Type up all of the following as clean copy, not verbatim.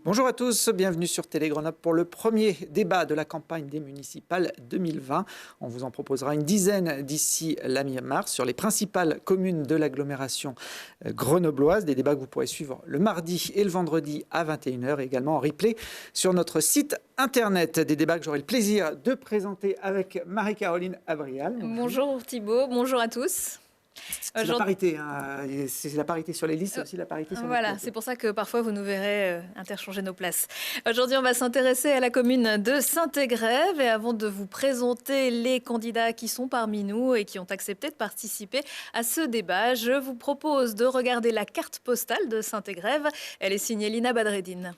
Bonjour à tous, bienvenue sur Télé Grenoble pour le premier débat de la campagne des municipales 2020. On vous en proposera une dizaine d'ici la mi-mars sur les principales communes de l'agglomération grenobloise. Des débats que vous pourrez suivre le mardi et le vendredi à 21h et également en replay sur notre site internet. Des débats que j'aurai le plaisir de présenter avec Marie-Caroline Abrial. Bonjour Thibault, bonjour à tous. C'est la parité, hein. C'est la parité sur les listes, c'est aussi la parité sur les Voilà, c'est pour ça que parfois vous nous verrez interchanger nos places. Aujourd'hui, on va s'intéresser à la commune de Saint-Égrève. Et avant de vous présenter les candidats qui sont parmi nous et qui ont accepté de participer à ce débat, je vous propose de regarder la carte postale de Saint-Égrève. Elle est signée Lina Badreddine.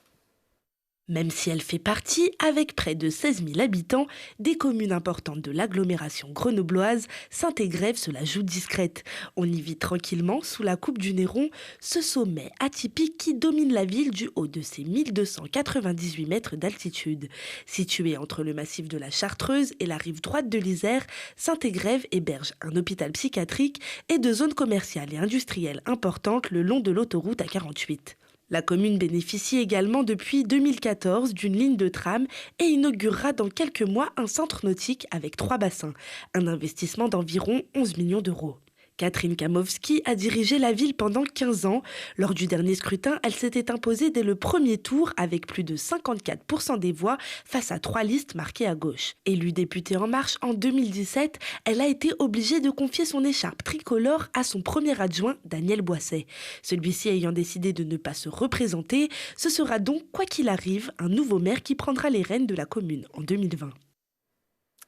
Même si elle fait partie, avec près de 16 000 habitants, des communes importantes de l'agglomération grenobloise, Saint-Égrève se la joue discrète. On y vit tranquillement sous la coupe du Néron, ce sommet atypique qui domine la ville du haut de ses 1298 mètres d'altitude. Située entre le massif de la Chartreuse et la rive droite de l'Isère, Saint-Égrève héberge un hôpital psychiatrique et de zones commerciales et industrielles importantes le long de l'autoroute A48. La commune bénéficie également depuis 2014 d'une ligne de tram et inaugurera dans quelques mois un centre nautique avec 3 bassins, un investissement d'environ 11 millions d'euros. Catherine Kamowski a dirigé la ville pendant 15 ans. Lors du dernier scrutin, elle s'était imposée dès le premier tour avec plus de 54% des voix face à 3 listes marquées à gauche. Élue députée En Marche en 2017, elle a été obligée de confier son écharpe tricolore à son premier adjoint, Daniel Boisset. Celui-ci ayant décidé de ne pas se représenter, ce sera donc, quoi qu'il arrive, un nouveau maire qui prendra les rênes de la commune en 2020.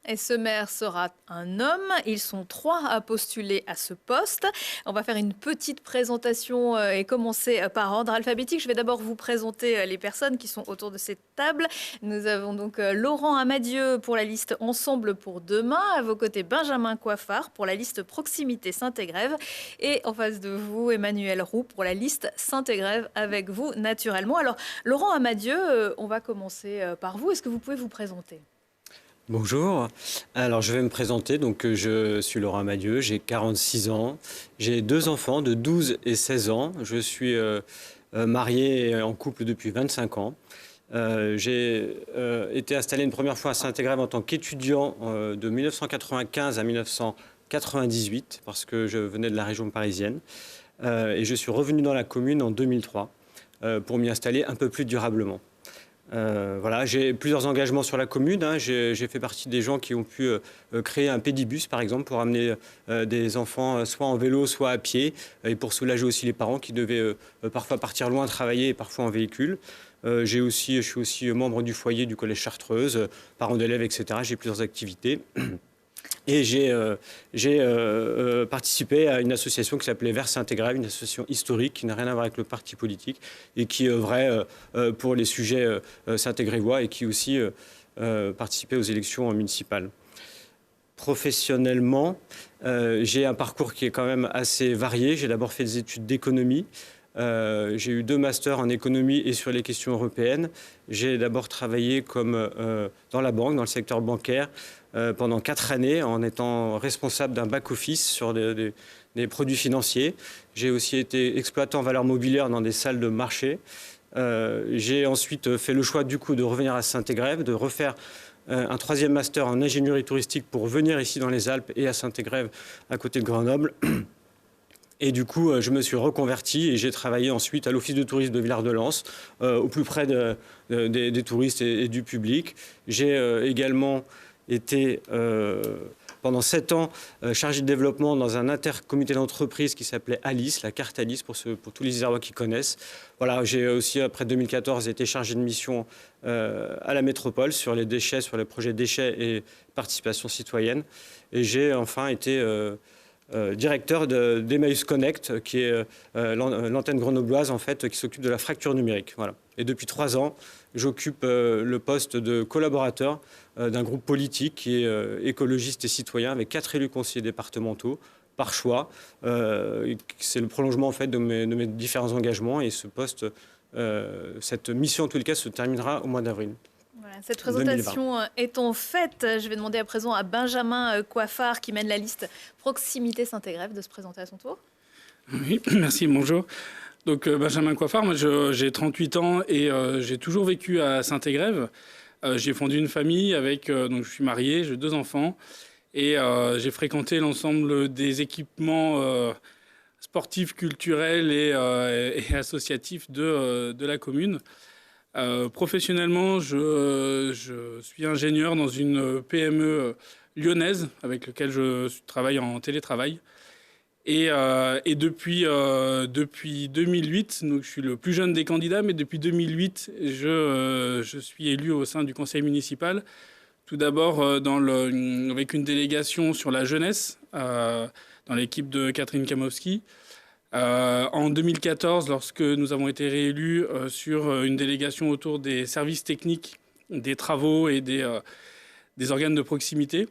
Et ce maire sera un homme. Ils sont 3 à postuler à ce poste. On va faire une petite présentation et commencer par ordre alphabétique. Je vais d'abord vous présenter les personnes qui sont autour de cette table. Nous avons donc Laurent Amadieu pour la liste Ensemble pour demain. À vos côtés, Benjamin Coiffard pour la liste Proximité Saint-Égrève. Et en face de vous, Emmanuel Roux pour la liste Saint-Égrève avec vous naturellement. Alors, Laurent Amadieu, on va commencer par vous. Est-ce que vous pouvez vous présenter ? Bonjour, alors je vais me présenter, donc je suis Laurent Amadieu, j'ai 46 ans, j'ai 2 enfants de 12 et 16 ans, je suis marié et en couple depuis 25 ans. J'ai été installé une première fois à Saint-Égrève en tant qu'étudiant de 1995 à 1998 parce que je venais de la région parisienne et je suis revenu dans la commune en 2003 pour m'y installer un peu plus durablement. Voilà, j'ai plusieurs engagements sur la commune. J'ai fait partie des gens qui ont pu créer un pédibus, par exemple, pour amener des enfants soit en vélo, soit à pied, et pour soulager aussi les parents qui devaient parfois partir loin travailler et parfois en véhicule. Je suis aussi membre du foyer du Collège Chartreuse, parent d'élèves, etc. J'ai plusieurs activités. Et j'ai participé à une association qui s'appelait Vers Saint-Égrève, une association historique qui n'a rien à voir avec le parti politique et qui œuvrait pour les sujets saint-égrévois et qui aussi participait aux élections municipales. Professionnellement, j'ai un parcours qui est quand même assez varié. J'ai d'abord fait des études d'économie. J'ai eu 2 masters en économie et sur les questions européennes. J'ai d'abord travaillé dans la banque, dans le secteur bancaire, pendant 4 années en étant responsable d'un back-office sur des produits financiers. J'ai aussi été exploitant en valeurs mobilières dans des salles de marché. J'ai ensuite fait le choix du coup de revenir à Saint-Égrève, de refaire un 3e master en ingénierie touristique pour venir ici dans les Alpes et à Saint-Égrève à côté de Grenoble. Et du coup, je me suis reconverti et j'ai travaillé ensuite à l'office de tourisme de Villard-de-Lans, au plus près des touristes et du public. J'ai également été pendant 7 ans chargé de développement dans un intercomité d'entreprise qui s'appelait Alice, la carte Alice pour tous les Isérois qui connaissent. Voilà, j'ai aussi, après 2014, été chargé de mission à la métropole sur les déchets, sur les projets déchets et participation citoyenne. Et j'ai enfin été directeur d'Emmaüs Connect, qui est l'antenne grenobloise en fait, qui s'occupe de la fracture numérique. Voilà. Et depuis 3 ans, j'occupe le poste de collaborateur d'un groupe politique qui est écologiste et citoyen avec 4 élus conseillers départementaux par choix. C'est le prolongement en fait de mes différents engagements et ce poste, cette mission en tous les cas se terminera au mois d'avril. Voilà, cette présentation étant faite, je vais demander à présent à Benjamin Coiffard qui mène la liste Proximité Saint-Égrève de se présenter à son tour. Oui, merci, bonjour. Donc Benjamin Coiffard, moi j'ai 38 ans et j'ai toujours vécu à Saint-Égrève. J'ai fondé une famille donc je suis marié, j'ai 2 enfants et j'ai fréquenté l'ensemble des équipements sportifs, culturels et associatifs de la commune. Professionnellement, je suis ingénieur dans une PME lyonnaise avec laquelle je travaille en télétravail. Et depuis 2008, donc je suis le plus jeune des candidats, mais depuis 2008, je suis élu au sein du conseil municipal. Tout d'abord avec une délégation sur la jeunesse, dans l'équipe de Catherine Kamowski. En 2014, lorsque nous avons été réélus sur une délégation autour des services techniques, des travaux et des organes de proximité.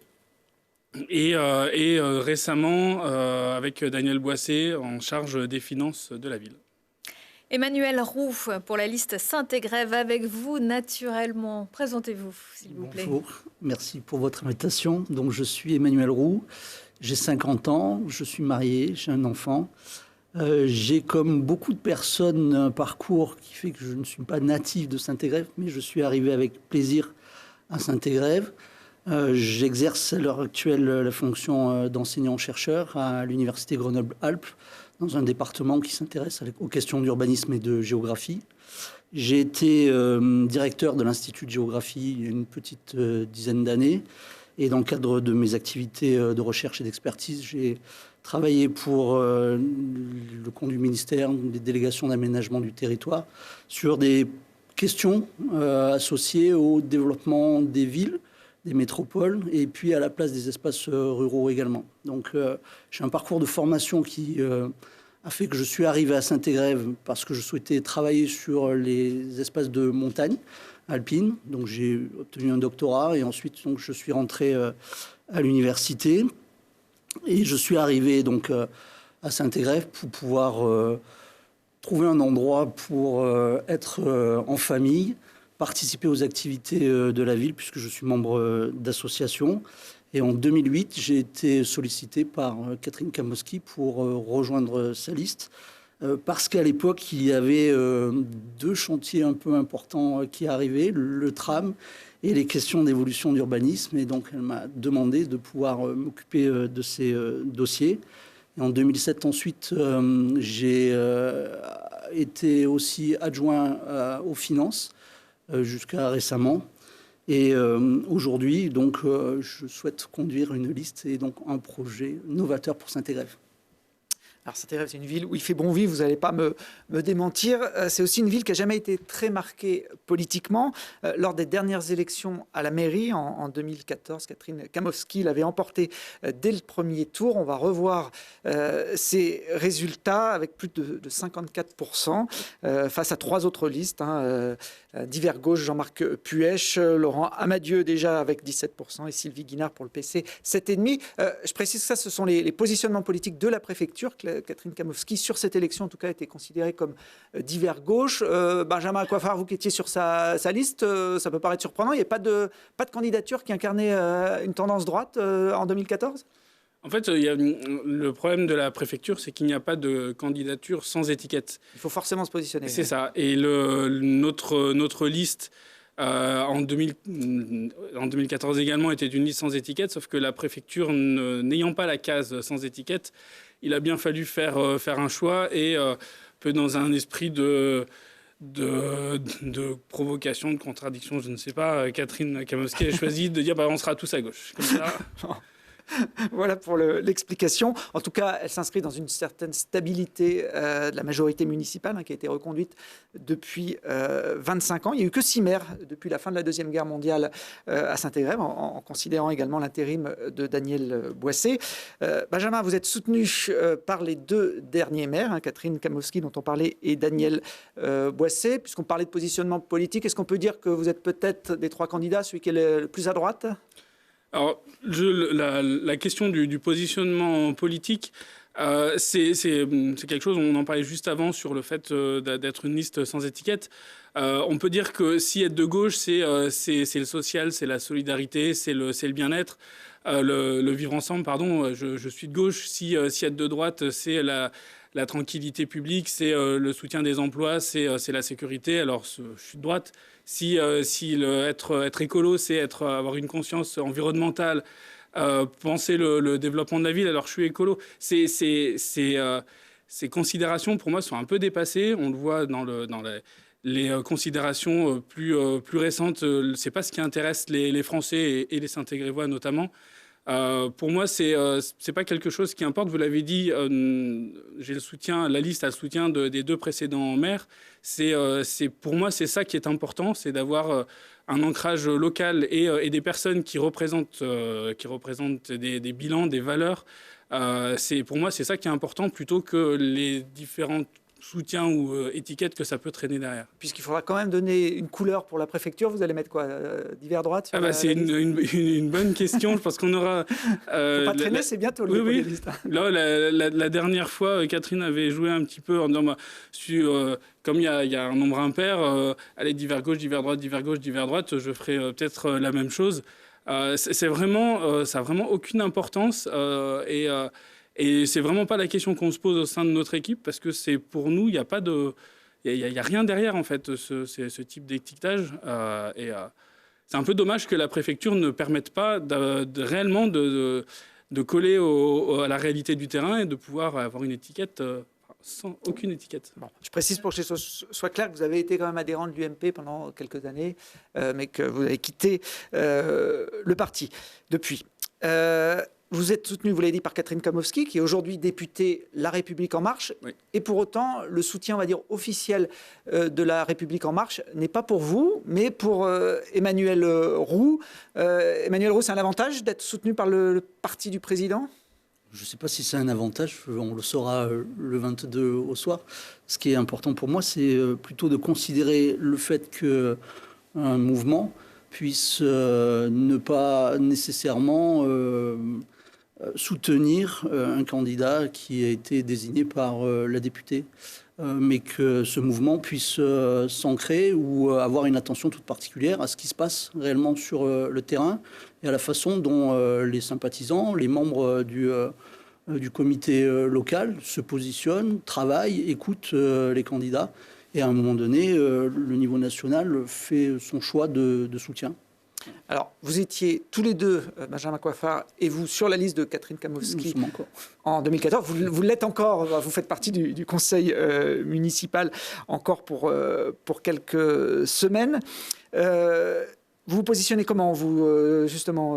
Et récemment, avec Daniel Boissé, en charge des finances de la ville. Emmanuel Roux, pour la liste Saint-Égrève, avec vous naturellement. Présentez-vous, s'il vous plaît. Bonjour, merci pour votre invitation. Donc, je suis Emmanuel Roux, j'ai 50 ans, je suis marié, j'ai un enfant. J'ai, comme beaucoup de personnes, un parcours qui fait que je ne suis pas natif de Saint-Égrève, mais je suis arrivé avec plaisir à Saint-Égrève. J'exerce à l'heure actuelle la fonction d'enseignant-chercheur à l'Université Grenoble-Alpes, dans un département qui s'intéresse aux questions d'urbanisme et de géographie. J'ai été directeur de l'Institut de géographie il y a une petite dizaine d'années. Et dans le cadre de mes activités de recherche et d'expertise, j'ai travaillé pour le compte du ministère, des délégations d'aménagement du territoire, sur des questions associées au développement des villes, des métropoles, et puis à la place des espaces ruraux également. Donc j'ai un parcours de formation qui a fait que je suis arrivé à Saint-Égrève parce que je souhaitais travailler sur les espaces de montagne alpine. Donc j'ai obtenu un doctorat et ensuite donc, je suis rentré à l'université. Et je suis arrivé donc à Saint-Égrève pour pouvoir trouver un endroit pour être en famille, participer aux activités de la ville, puisque je suis membre d'associations. Et en 2008, j'ai été sollicité par Catherine Kamowski pour rejoindre sa liste, parce qu'à l'époque, il y avait 2 chantiers un peu importants qui arrivaient, le tram et les questions d'évolution d'urbanisme. Et donc, elle m'a demandé de pouvoir m'occuper de ces dossiers. Et en 2007, ensuite, j'ai été aussi adjoint aux finances, jusqu'à récemment. Et aujourd'hui, donc, je souhaite conduire une liste et donc un projet novateur pour Saint-Égrève. Alors Saint-Égrève, c'est une ville où il fait bon vivre, vous n'allez pas me démentir. C'est aussi une ville qui n'a jamais été très marquée politiquement. Lors des dernières élections à la mairie, en 2014, Catherine Kamowski l'avait emporté dès le premier tour. On va revoir ces résultats avec plus de 54% face à 3 autres listes. Divers Gauche, Jean-Marc Puech, Laurent Amadieu déjà avec 17% et Sylvie Guinard pour le PC 7,5%. Je précise que ça, ce sont les positionnements politiques de la préfecture. Catherine Kamowski, sur cette élection, en tout cas, a été considérée comme divers gauche. Benjamin Coiffard, vous qui étiez sur sa liste, ça peut paraître surprenant. Il n'y a pas de candidature qui incarnait une tendance droite en 2014 ? En fait, le problème de la préfecture, c'est qu'il n'y a pas de candidature sans étiquette. Il faut forcément se positionner. C'est ça. Et notre liste en 2014 également était une liste sans étiquette, sauf que la préfecture, n'ayant pas la case sans étiquette, il a bien fallu faire un choix et peu dans un esprit de provocation, de contradiction, je ne sais pas, Catherine Kamowski a choisi de dire on sera tous à gauche. Comme ça. Voilà pour l'explication. En tout cas, elle s'inscrit dans une certaine stabilité de la majorité municipale qui a été reconduite depuis 25 ans. Il n'y a eu que 6 maires depuis la fin de la Deuxième Guerre mondiale à Saint-Égrève, en considérant également l'intérim de Daniel Boissé. Benjamin, vous êtes soutenu par les 2 derniers maires, Catherine Kamowski dont on parlait et Daniel Boissé. Puisqu'on parlait de positionnement politique, est-ce qu'on peut dire que vous êtes peut-être des 3 candidats celui qui est le plus à droite ? Alors, la question du positionnement politique, c'est quelque chose, on en parlait juste avant sur le fait d'être une liste sans étiquette. On peut dire que si être de gauche, c'est le social, c'est la solidarité, c'est le bien-être, le vivre ensemble, pardon, je suis de gauche. Si être de droite, c'est la la tranquillité publique, c'est le soutien des emplois, c'est la sécurité. Alors, je suis de droite. Si être écolo, c'est avoir une conscience environnementale, penser le développement de la ville, alors je suis écolo. Ces considérations, pour moi, sont un peu dépassées. On le voit dans les considérations plus récentes. C'est pas ce qui intéresse les Français et les Saint-Égrévois notamment. Pour moi, c'est pas quelque chose qui importe. Vous l'avez dit, j'ai le soutien, la liste a le soutien des 2 précédents maires. Pour moi, c'est ça qui est important, c'est d'avoir un ancrage local et des personnes qui représentent des bilans, des valeurs. Pour moi, c'est ça qui est important plutôt que les différents soutiens ou étiquettes que ça peut traîner derrière. Puisqu'il faudra quand même donner une couleur pour la préfecture, vous allez mettre quoi, divers droite sur c'est une bonne question. Je pense qu'on aura... Faut pas traîner, c'est bientôt le oui. liste. Là, la dernière fois, Catherine avait joué un petit peu en disant, comme il y a un nombre impair, allez, divers gauche, divers droite, divers gauche, divers droite, je ferai peut-être la même chose. Ça a vraiment aucune importance et c'est vraiment pas la question qu'on se pose au sein de notre équipe parce que c'est pour nous, il n'y a pas il y a rien derrière en fait ce type d'étiquetage c'est un peu dommage que la préfecture ne permette pas réellement de coller à la réalité du terrain et de pouvoir avoir une étiquette sans aucune étiquette. Bon, je précise pour que ce soit clair que vous avez été quand même adhérent de l'UMP pendant quelques années, mais que vous avez quitté le parti depuis. Vous êtes soutenu, vous l'avez dit, par Catherine Kamowski, qui est aujourd'hui députée La République En Marche. Oui. Et pour autant, le soutien, on va dire, officiel de La République En Marche n'est pas pour vous, mais pour Emmanuel Roux. Emmanuel Roux, c'est un avantage d'être soutenu par le parti du président ? Je ne sais pas si c'est un avantage, on le saura le 22 au soir. Ce qui est important pour moi, c'est plutôt de considérer le fait qu'un mouvement puisse ne pas nécessairement soutenir un candidat qui a été désigné par la députée, mais que ce mouvement puisse s'ancrer ou avoir une attention toute particulière à ce qui se passe réellement sur le terrain et à la façon dont les sympathisants, les membres du comité local se positionnent, travaillent, écoutent les candidats. Et à un moment donné, le niveau national fait son choix de soutien. Alors, vous étiez tous les deux, Benjamin Coiffard et vous, sur la liste de Catherine Kamowski en 2014. Vous l'êtes encore, vous faites partie du conseil municipal encore pour quelques semaines. Vous vous positionnez comment, vous, justement,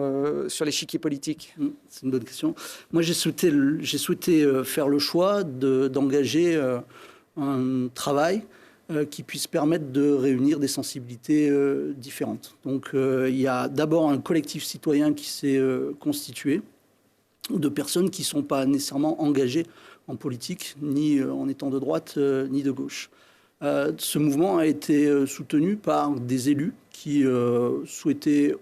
sur l'échiquier politique ? C'est une bonne question. Moi, j'ai souhaité faire le choix d'engager un travail qui puisse permettre de réunir des sensibilités différentes. Donc, il y a d'abord un collectif citoyen qui s'est constitué, de personnes qui ne sont pas nécessairement engagées en politique, ni en étant de droite, ni de gauche. Ce mouvement a été soutenu par des élus qui souhaitaient,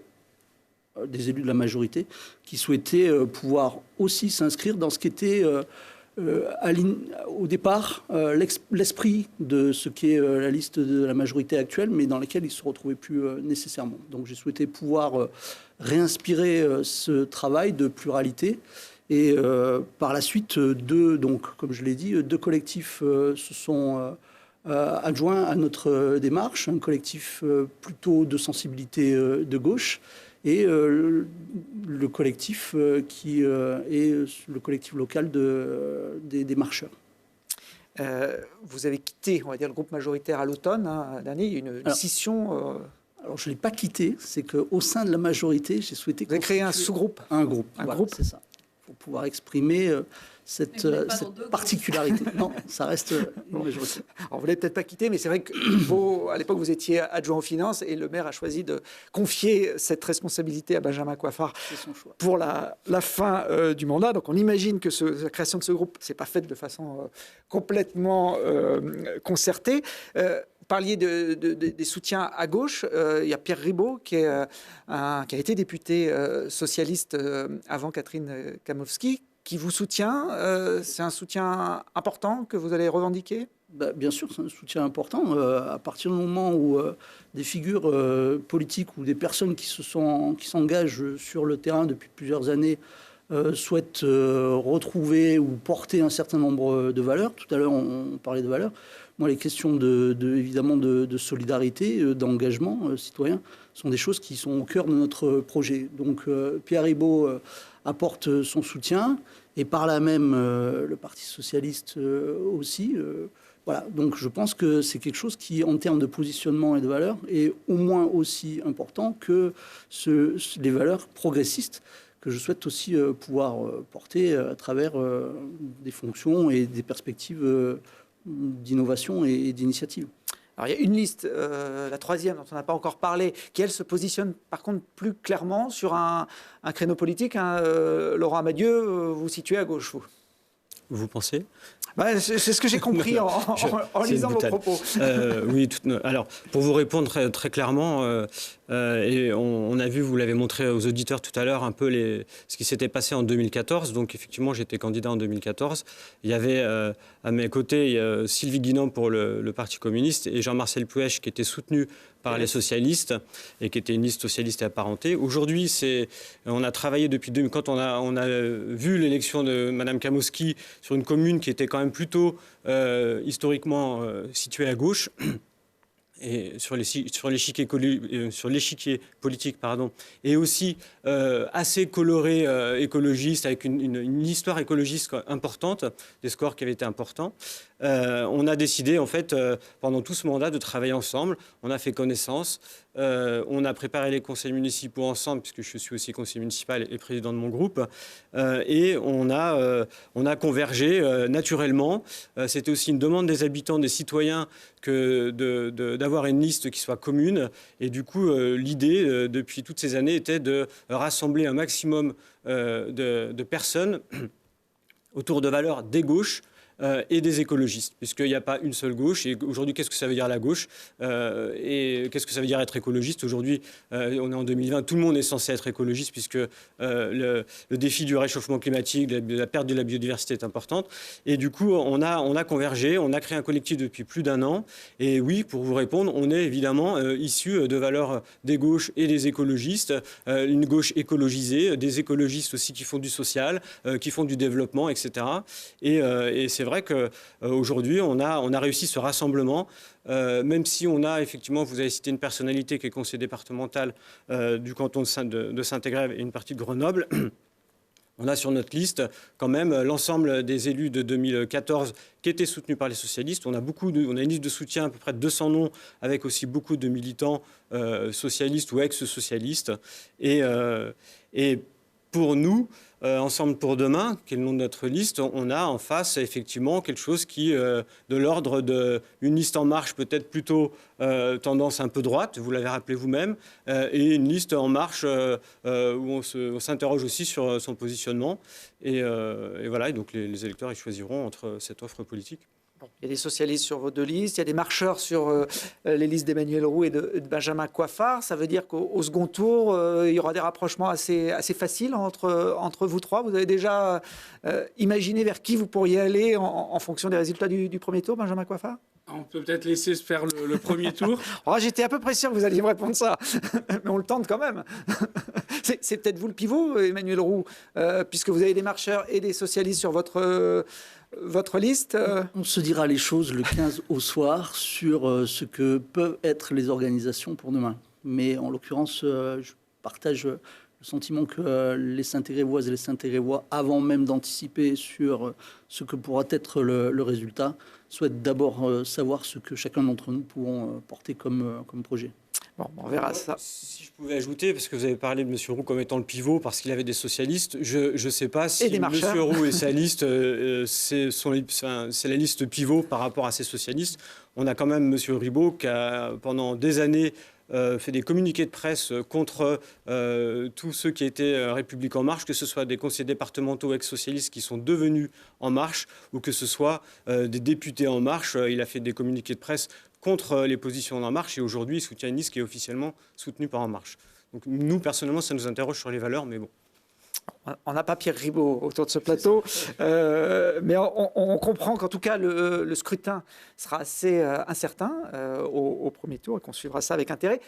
des élus de la majorité, qui souhaitaient pouvoir aussi s'inscrire dans ce qui était au départ l'esprit de ce qu'est la liste de la majorité actuelle, mais dans laquelle ils ne se retrouvaient plus nécessairement. Donc j'ai souhaité pouvoir réinspirer ce travail de pluralité. Et par la suite, donc, comme je l'ai dit, 2 collectifs se sont adjoints à notre démarche, un collectif plutôt de sensibilité de gauche, et le collectif qui est le collectif local des marcheurs. Vous avez quitté, on va dire, le groupe majoritaire à l'automne dernier. Il y a une scission. Alors, je ne l'ai pas quitté. C'est qu'au sein de la majorité, j'ai souhaité... Vous avez créé un sous-groupe. Un groupe, c'est ça. Pour pouvoir exprimer cette particularité. Non, ça reste une majorité. Alors, vous ne l'avez peut-être pas quitté, mais c'est vrai qu'à l'époque, vous étiez adjoint aux finances et le maire a choisi de confier cette responsabilité à Benjamin Coiffard pour la fin du mandat. Donc, on imagine que la création de ce groupe ne s'est pas faite de façon complètement concertée. Vous parliez des soutiens à gauche. Il y a Pierre Ribaud, qui a été député socialiste avant Catherine Kamowski, qui vous soutient. C'est un soutien important que vous allez revendiquer ? Bien sûr, c'est un soutien important. À partir du moment où des figures politiques ou des personnes qui s'engagent sur le terrain depuis plusieurs années souhaite retrouver ou porter un certain nombre de valeurs. Tout à l'heure, on parlait de valeurs. Moi, les questions évidemment de solidarité, d'engagement citoyen sont des choses qui sont au cœur de notre projet. Donc, Pierre Ribaud apporte son soutien et par là même le Parti socialiste aussi. Voilà. Donc, je pense que c'est quelque chose qui, en termes de positionnement et de valeurs, est au moins aussi important que les valeurs progressistes que je souhaite aussi pouvoir porter à travers des fonctions et des perspectives d'innovation et d'initiative. Alors, il y a une liste, la troisième, dont on n'a pas encore parlé, qui, elle, se positionne par contre plus clairement sur un créneau politique. Laurent Amadieu, vous situez à gauche, Vous pensez ? C'est ce que j'ai compris en lisant vos propos. Oui, alors pour vous répondre très clairement, et on a vu, vous l'avez montré aux auditeurs tout à l'heure, un peu ce qui s'était passé en 2014. Donc effectivement, j'étais candidat en 2014. Il y avait à mes côtés Sylvie Guinan pour le Parti communiste et Jean-Marcel Puech qui était soutenu par les socialistes et qui était une liste socialiste et apparentée. Aujourd'hui, on a travaillé depuis quand on a vu l'élection de Mme Kamowski sur une commune qui était quand même plutôt historiquement située à gauche. Et sur l'échiquier politique, et aussi assez coloré écologiste, avec une histoire écologiste importante, des scores qui avaient été importants. On a décidé, en fait, pendant tout ce mandat, de travailler ensemble. On a fait connaissance. On a préparé les conseils municipaux ensemble, puisque je suis aussi conseiller municipal et président de mon groupe. Et on a convergé naturellement. C'était aussi une demande des habitants, des citoyens, d'avoir une liste qui soit commune. Et du coup, l'idée, depuis toutes ces années, était de rassembler un maximum de personnes autour de valeurs des gauches et des écologistes, puisqu'il n'y a pas une seule gauche. Et aujourd'hui, qu'est-ce que ça veut dire la gauche et qu'est-ce que ça veut dire être écologiste? Aujourd'hui, on est en 2020, tout le monde est censé être écologiste, puisque le défi du réchauffement climatique, de la perte de la biodiversité est importante. Et du coup, on a convergé, on a créé un collectif depuis plus d'1 an. Et oui, pour vous répondre, on est évidemment issus de valeurs des gauches et des écologistes, une gauche écologisée, des écologistes aussi qui font du social, qui font du développement, etc. Et c'est vrai qu'aujourd'hui, on a réussi ce rassemblement, même si on a effectivement, vous avez cité une personnalité qui est conseiller départemental du canton de Saint-Égrève et une partie de Grenoble. On a sur notre liste quand même l'ensemble des élus de 2014 qui étaient soutenus par les socialistes. On a une liste de soutien, à peu près de 200 noms, avec aussi beaucoup de militants socialistes ou ex-socialistes. Et pour nous, Ensemble pour demain, qui est le nom de notre liste, on a en face effectivement quelque chose qui, de l'ordre d'une liste En Marche peut-être plutôt tendance un peu droite, vous l'avez rappelé vous-même, et une liste En Marche où on s'interroge aussi sur son positionnement. Et voilà, et donc les électeurs ils choisiront entre cette offre politique. Il y a des socialistes sur vos deux listes, il y a des marcheurs sur les listes d'Emmanuel Roux et de Benjamin Coiffard. Ça veut dire qu'au second tour, il y aura des rapprochements assez faciles entre vous trois. Vous avez déjà imaginé vers qui vous pourriez aller en fonction des résultats du premier tour, Benjamin Coiffard? On peut peut-être laisser se faire le premier tour. Oh, j'étais à peu près sûr que vous alliez me répondre ça, mais on le tente quand même. C'est peut-être vous le pivot, Emmanuel Roux, puisque vous avez des marcheurs et des socialistes sur votre liste. On se dira les choses le 15 au soir sur ce que peuvent être les organisations pour demain. Mais en l'occurrence, je partage le sentiment que les Saint-Égrévoises et les Saint-Égrévois, avant même d'anticiper sur ce que pourra être le résultat, souhaitent d'abord savoir ce que chacun d'entre nous pourrons porter comme projet. Bon, on verra ça. Si je pouvais ajouter, parce que vous avez parlé de M. Roux comme étant le pivot, parce qu'il avait des socialistes, je ne sais pas si M. Roux et sa liste, c'est la liste pivot par rapport à ces socialistes. On a quand même M. Ribaud qui a, pendant des années, fait des communiqués de presse contre tous ceux qui étaient République En Marche, que ce soit des conseillers départementaux ex-socialistes qui sont devenus En Marche, ou que ce soit des députés En Marche. Il a fait des communiqués de presse contre les positions d'En Marche, et aujourd'hui, il soutient une liste qui est officiellement soutenue par En Marche. Donc nous, personnellement, ça nous interroge sur les valeurs, mais bon. On n'a pas Pierre Ribaud autour de ce plateau, mais on comprend qu'en tout cas, le scrutin sera assez incertain au premier tour et qu'on suivra ça avec intérêt.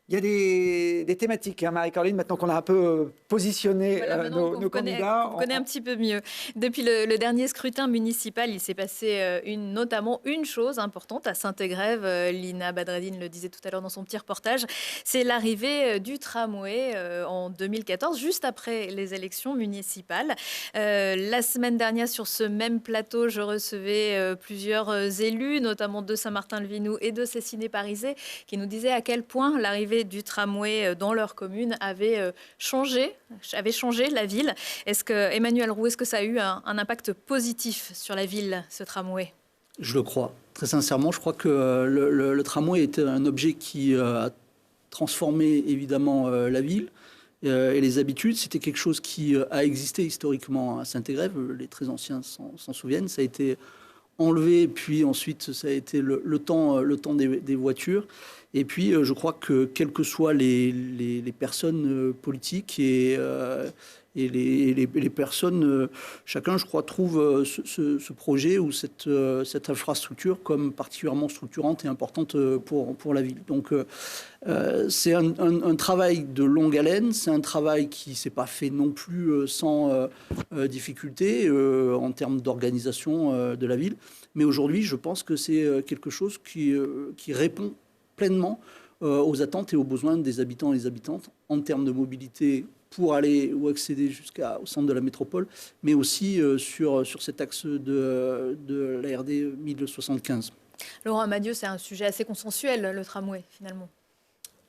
Il y a des thématiques, hein, Marie-Caroline, maintenant qu'on a un peu positionné Voilà, nos candidats. On connaît un petit peu mieux. Depuis le dernier scrutin municipal, il s'est passé notamment une chose importante à Saint-Égrève. Lina Badreddine le disait tout à l'heure dans son petit reportage. C'est l'arrivée du tramway en 2014, juste après les élections municipales. La semaine dernière, sur ce même plateau, je recevais plusieurs élus, notamment de Saint-Martin-le-Vinou et de Cessiné-Parisé, qui nous disaient à quel point l'arrivée du tramway dans leur commune avait changé la ville. Est-ce que, Emmanuel Roux, est-ce que ça a eu un impact positif sur la ville, ce tramway ? Je le crois. Très sincèrement, je crois que le tramway était un objet qui a transformé évidemment la ville et les habitudes. C'était quelque chose qui a existé historiquement à Saint-Égrève. Les très anciens s'en souviennent. Ça a été enlevé, puis ensuite ça a été le temps des voitures. Et puis je crois que quelles que soient les personnes politiques et les personnes, chacun, je crois, trouve ce projet ou cette infrastructure comme particulièrement structurante et importante pour la ville. Donc c'est un travail de longue haleine, c'est un travail qui ne s'est pas fait non plus sans difficulté en termes d'organisation de la ville. Mais aujourd'hui, je pense que c'est quelque chose qui répond pleinement aux attentes et aux besoins des habitants et des habitantes en termes de mobilité pour aller ou accéder jusqu'au centre de la métropole, mais aussi sur cet axe de la RD 1075. Laurent Amadieu, c'est un sujet assez consensuel, le tramway, finalement.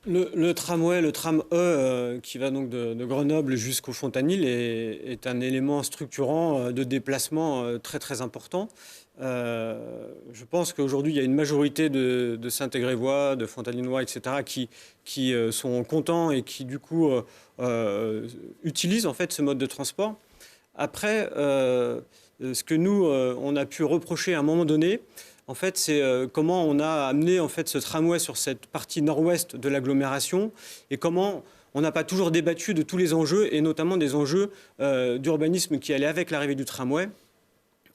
Le tramway, le tram E, qui va donc de Grenoble jusqu'au Fontanil, est un élément structurant de déplacement très très important. Je pense qu'aujourd'hui, il y a une majorité de Saint-Égrévois, de Fontanillois, etc., qui sont contents et qui, du coup, utilisent en fait ce mode de transport. Après, ce que nous, on a pu reprocher à un moment donné, en fait, c'est comment on a amené en fait, ce tramway sur cette partie nord-ouest de l'agglomération et comment on n'a pas toujours débattu de tous les enjeux et notamment des enjeux d'urbanisme qui allaient avec l'arrivée du tramway.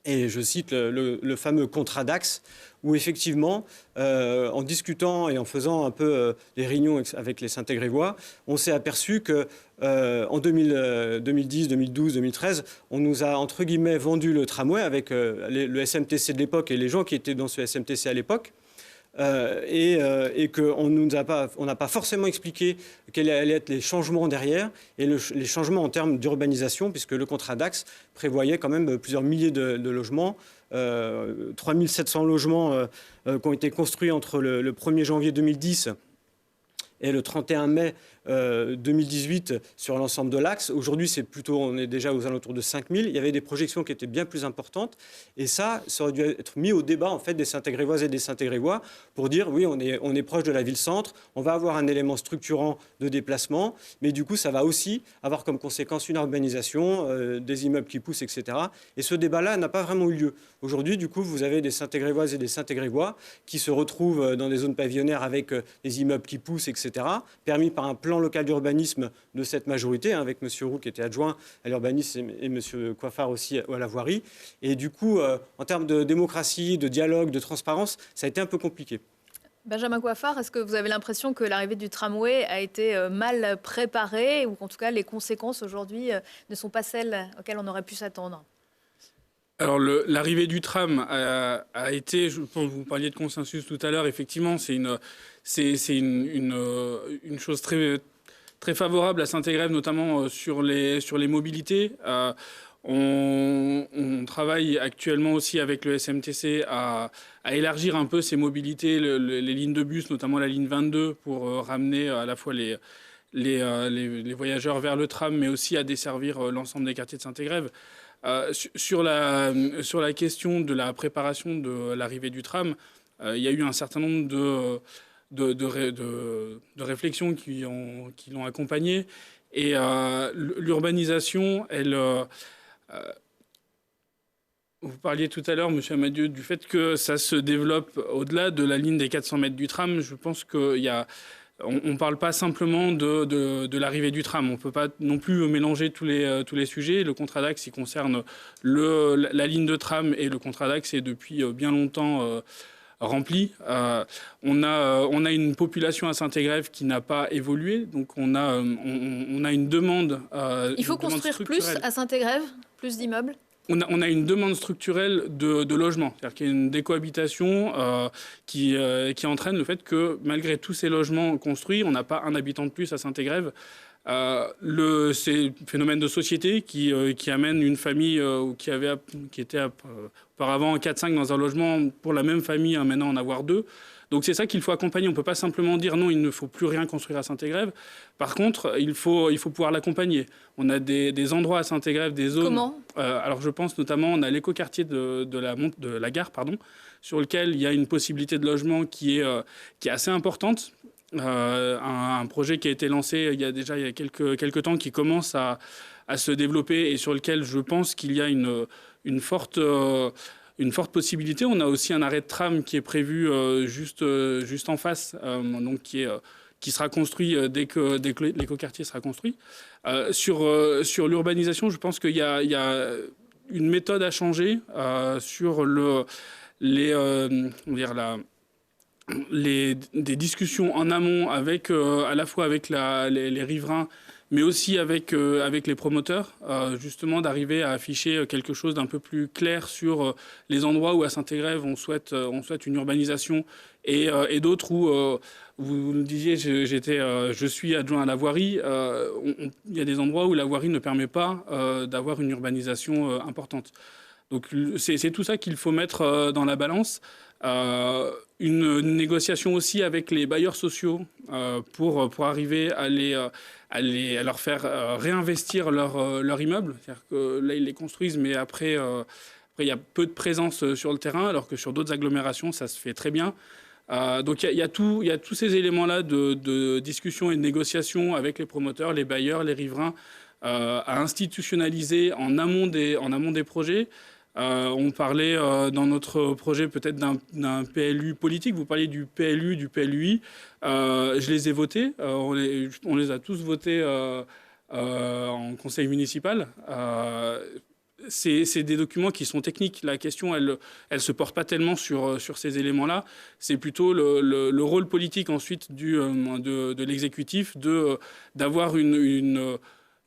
Et je cite le fameux contrat d'axe, où effectivement, en discutant et en faisant un peu des réunions avec les Saint-Égrévois, on s'est aperçu qu'en 2010, 2012, 2013, on nous a, entre guillemets, vendu le tramway avec le SMTC de l'époque et les gens qui étaient dans ce SMTC à l'époque. Et qu'on n'a pas forcément expliqué quels allaient être les changements derrière et les changements en termes d'urbanisation, puisque le contrat d'axe prévoyait quand même plusieurs milliers de logements, 3700 logements qui ont été construits entre le 1er janvier 2010 et le 31 mai 2018 sur l'ensemble de l'axe. Aujourd'hui, on est déjà aux alentours de 5000. Il y avait des projections qui étaient bien plus importantes. Et ça aurait dû être mis au débat en fait, des Saint-Égrévoises et des Saint-Égrévois pour dire, oui, on est proche de la ville-centre, on va avoir un élément structurant de déplacement, mais du coup, ça va aussi avoir comme conséquence une urbanisation, des immeubles qui poussent, etc. Et ce débat-là n'a pas vraiment eu lieu. Aujourd'hui, du coup, vous avez des Saint-Égrévoises et des Saint-Égrévois qui se retrouvent dans des zones pavillonnaires avec des immeubles qui poussent, etc., permis par un plan local d'urbanisme de cette majorité, hein, avec M. Roux qui était adjoint à l'urbanisme et M. Coiffard aussi à la voirie. Et du coup, en termes de démocratie, de dialogue, de transparence, ça a été un peu compliqué. Benjamin Coiffard, est-ce que vous avez l'impression que l'arrivée du tramway a été mal préparée ou qu'en tout cas les conséquences aujourd'hui ne sont pas celles auxquelles on aurait pu s'attendre ? Alors l'arrivée du tram a été, je pense que vous parliez de consensus tout à l'heure, effectivement, c'est une chose très, très favorable à Saint-Égrève, notamment sur les mobilités. On travaille actuellement aussi avec le SMTC à élargir un peu ces mobilités, les lignes de bus, notamment la ligne 22, pour ramener à la fois les voyageurs vers le tram, mais aussi à desservir l'ensemble des quartiers de Saint-Égrève. Sur la question de la préparation de l'arrivée du tram, il y a eu un certain nombre de réflexions qui l'ont accompagné. Et l'urbanisation, vous parliez tout à l'heure, M. Amadieu, du fait que ça se développe au-delà de la ligne des 400 mètres du tram. Je pense qu'il y a... On ne parle pas simplement de l'arrivée du tram. On ne peut pas non plus mélanger tous les sujets. Le contrat d'axe, il concerne la ligne de tram et le contrat d'axe est depuis bien longtemps rempli. On a une population à Saint-Égrève qui n'a pas évolué, donc on a une demande. Il faut construire plus à Saint-Égrève, plus d'immeubles. On a une demande structurelle de logement, c'est-à-dire qu'il y a une décohabitation qui entraîne le fait que malgré tous ces logements construits, on n'a pas un habitant de plus à Saint-Égrève. C'est le phénomène de société qui amène une famille qui était auparavant 4-5 dans un logement pour la même famille, maintenant en avoir 2. Donc c'est ça qu'il faut accompagner. On ne peut pas simplement dire non, il ne faut plus rien construire à Saint-Égrève. Par contre, il faut pouvoir l'accompagner. On a des endroits à Saint-Égrève, des zones... Comment ? Alors je pense notamment, on a l'écoquartier de la gare, sur lequel il y a une possibilité de logement qui est assez importante. Un projet qui a été lancé il y a quelques temps, qui commence à se développer et sur lequel je pense qu'il y a une forte possibilité. On a aussi un arrêt de tram qui est prévu juste en face, donc qui sera construit dès que l'écoquartier sera construit. Sur l'urbanisation, je pense qu'il y a une méthode à changer sur des discussions en amont à la fois avec les riverains, mais aussi avec les promoteurs, justement d'arriver à afficher quelque chose d'un peu plus clair sur les endroits où à Saint-Égrève on souhaite une urbanisation et d'autres où, vous le disiez, je suis adjoint à la voirie, il y a des endroits où la voirie ne permet pas d'avoir une urbanisation importante. Donc c'est tout ça qu'il faut mettre dans la balance. Une négociation aussi avec les bailleurs sociaux pour arriver à leur faire réinvestir leur immeuble. C'est-à-dire que là, ils les construisent, mais après, il y a peu de présence sur le terrain, alors que sur d'autres agglomérations, ça se fait très bien. Donc il y a tous ces éléments-là de discussion et de négociation avec les promoteurs, les bailleurs, les riverains, à institutionnaliser en amont des projets. On parlait dans notre projet peut-être d'un PLU politique. Vous parliez du PLU, du PLUI. Je les ai votés. On les a tous votés en conseil municipal. C'est des documents qui sont techniques. La question, elle se porte pas tellement sur ces éléments-là. C'est plutôt le rôle politique ensuite de l'exécutif d'avoir une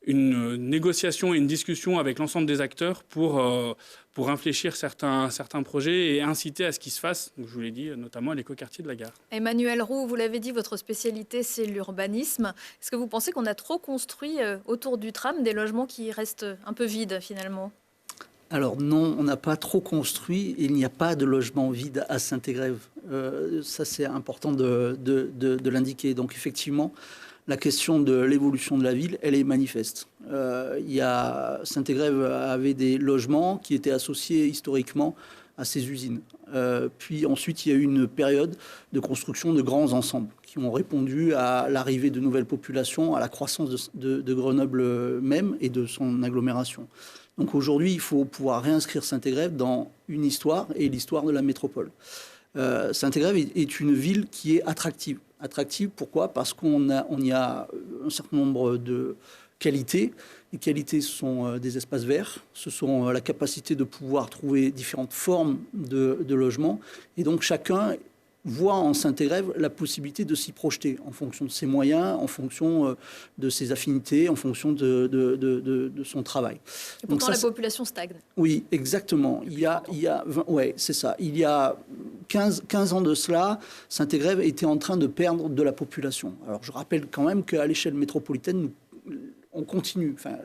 négociation et une discussion avec l'ensemble des acteurs pour infléchir certains projets et inciter à ce qu'ils se fasse, je vous l'ai dit, notamment à l'écoquartier de la gare. Emmanuel Roux, vous l'avez dit, votre spécialité, c'est l'urbanisme. Est-ce que vous pensez qu'on a trop construit autour du tram des logements qui restent un peu vides, finalement ? Alors non, on n'a pas trop construit. Il n'y a pas de logement vide à Saint-Égrève. Ça, c'est important de l'indiquer. Donc effectivement, la question de l'évolution de la ville, elle est manifeste. Saint-Égrève avait des logements qui étaient associés historiquement à ces usines. Puis ensuite, il y a eu une période de construction de grands ensembles qui ont répondu à l'arrivée de nouvelles populations, à la croissance de Grenoble même et de son agglomération. Donc aujourd'hui, il faut pouvoir réinscrire Saint-Égrève dans une histoire et l'histoire de la métropole. Saint-Égrève est une ville qui est attractive. Attractive, pourquoi ? Parce qu'on y a un certain nombre de qualités. Les qualités, ce sont des espaces verts, ce sont la capacité de pouvoir trouver différentes formes de logement. Et donc chacun voit en Saint-Égrève la possibilité de s'y projeter en fonction de ses moyens, en fonction de ses affinités, en fonction de son travail. Et pourtant, la population stagne. Oui, exactement. C'est ça. Il y a 15 ans de cela, Saint-Égrève était en train de perdre de la population. Alors, je rappelle quand même qu'à l'échelle métropolitaine,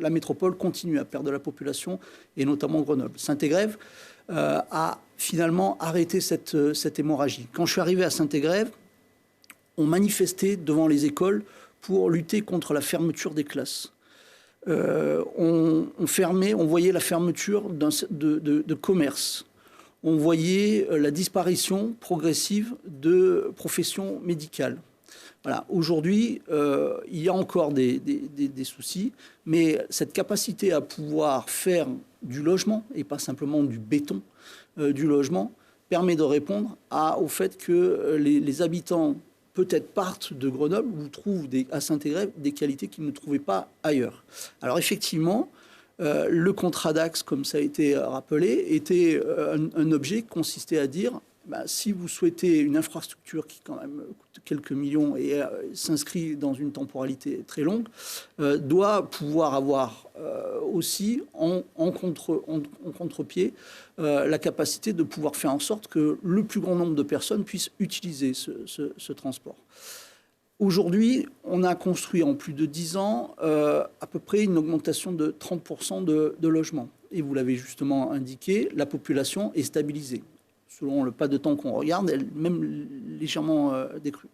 la métropole continue à perdre de la population, et notamment Grenoble. Saint-Égrève a finalement arrêté cette hémorragie. Quand je suis arrivé à Saint-Égrève, on manifestait devant les écoles pour lutter contre la fermeture des classes. On voyait la fermeture de commerces. On voyait la disparition progressive de professions médicales. Voilà. Aujourd'hui, il y a encore des soucis, mais cette capacité à pouvoir faire du logement, et pas simplement du béton, du logement, permet de répondre au fait que les habitants peut-être partent de Grenoble ou trouvent à Saint-Égrève des qualités qu'ils ne trouvaient pas ailleurs. Alors effectivement, le contrat d'axe, comme ça a été rappelé, était un objet qui consistait à dire si vous souhaitez une infrastructure qui quand même coûte quelques millions et s'inscrit dans une temporalité très longue, doit pouvoir avoir aussi en contre-pied la capacité de pouvoir faire en sorte que le plus grand nombre de personnes puissent utiliser ce transport. Aujourd'hui, on a construit en plus de 10 ans à peu près une augmentation de 30% de logements. Et vous l'avez justement indiqué, la population est stabilisée. Selon le pas de temps qu'on regarde, elle est même légèrement décrue.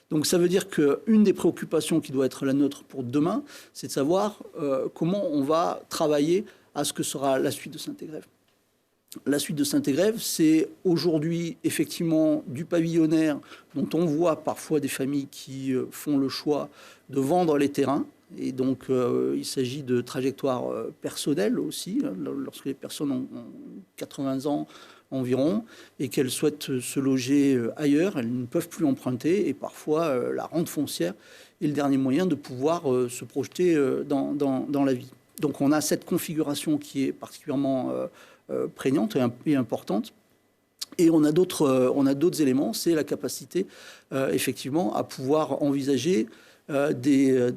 Donc ça veut dire qu'une des préoccupations qui doit être la nôtre pour demain, c'est de savoir comment on va travailler à ce que sera la suite de Saint-Égrève. La suite de Saint-Égrève, c'est aujourd'hui effectivement du pavillonnaire dont on voit parfois des familles qui font le choix de vendre les terrains. Et donc, il s'agit de trajectoires personnelles aussi, hein, lorsque les personnes ont 80 ans environ et qu'elles souhaitent se loger ailleurs, elles ne peuvent plus emprunter et parfois la rente foncière est le dernier moyen de pouvoir se projeter dans la vie. Donc, on a cette configuration qui est particulièrement prégnante et importante. Et on a d'autres éléments, c'est la capacité effectivement à pouvoir envisager des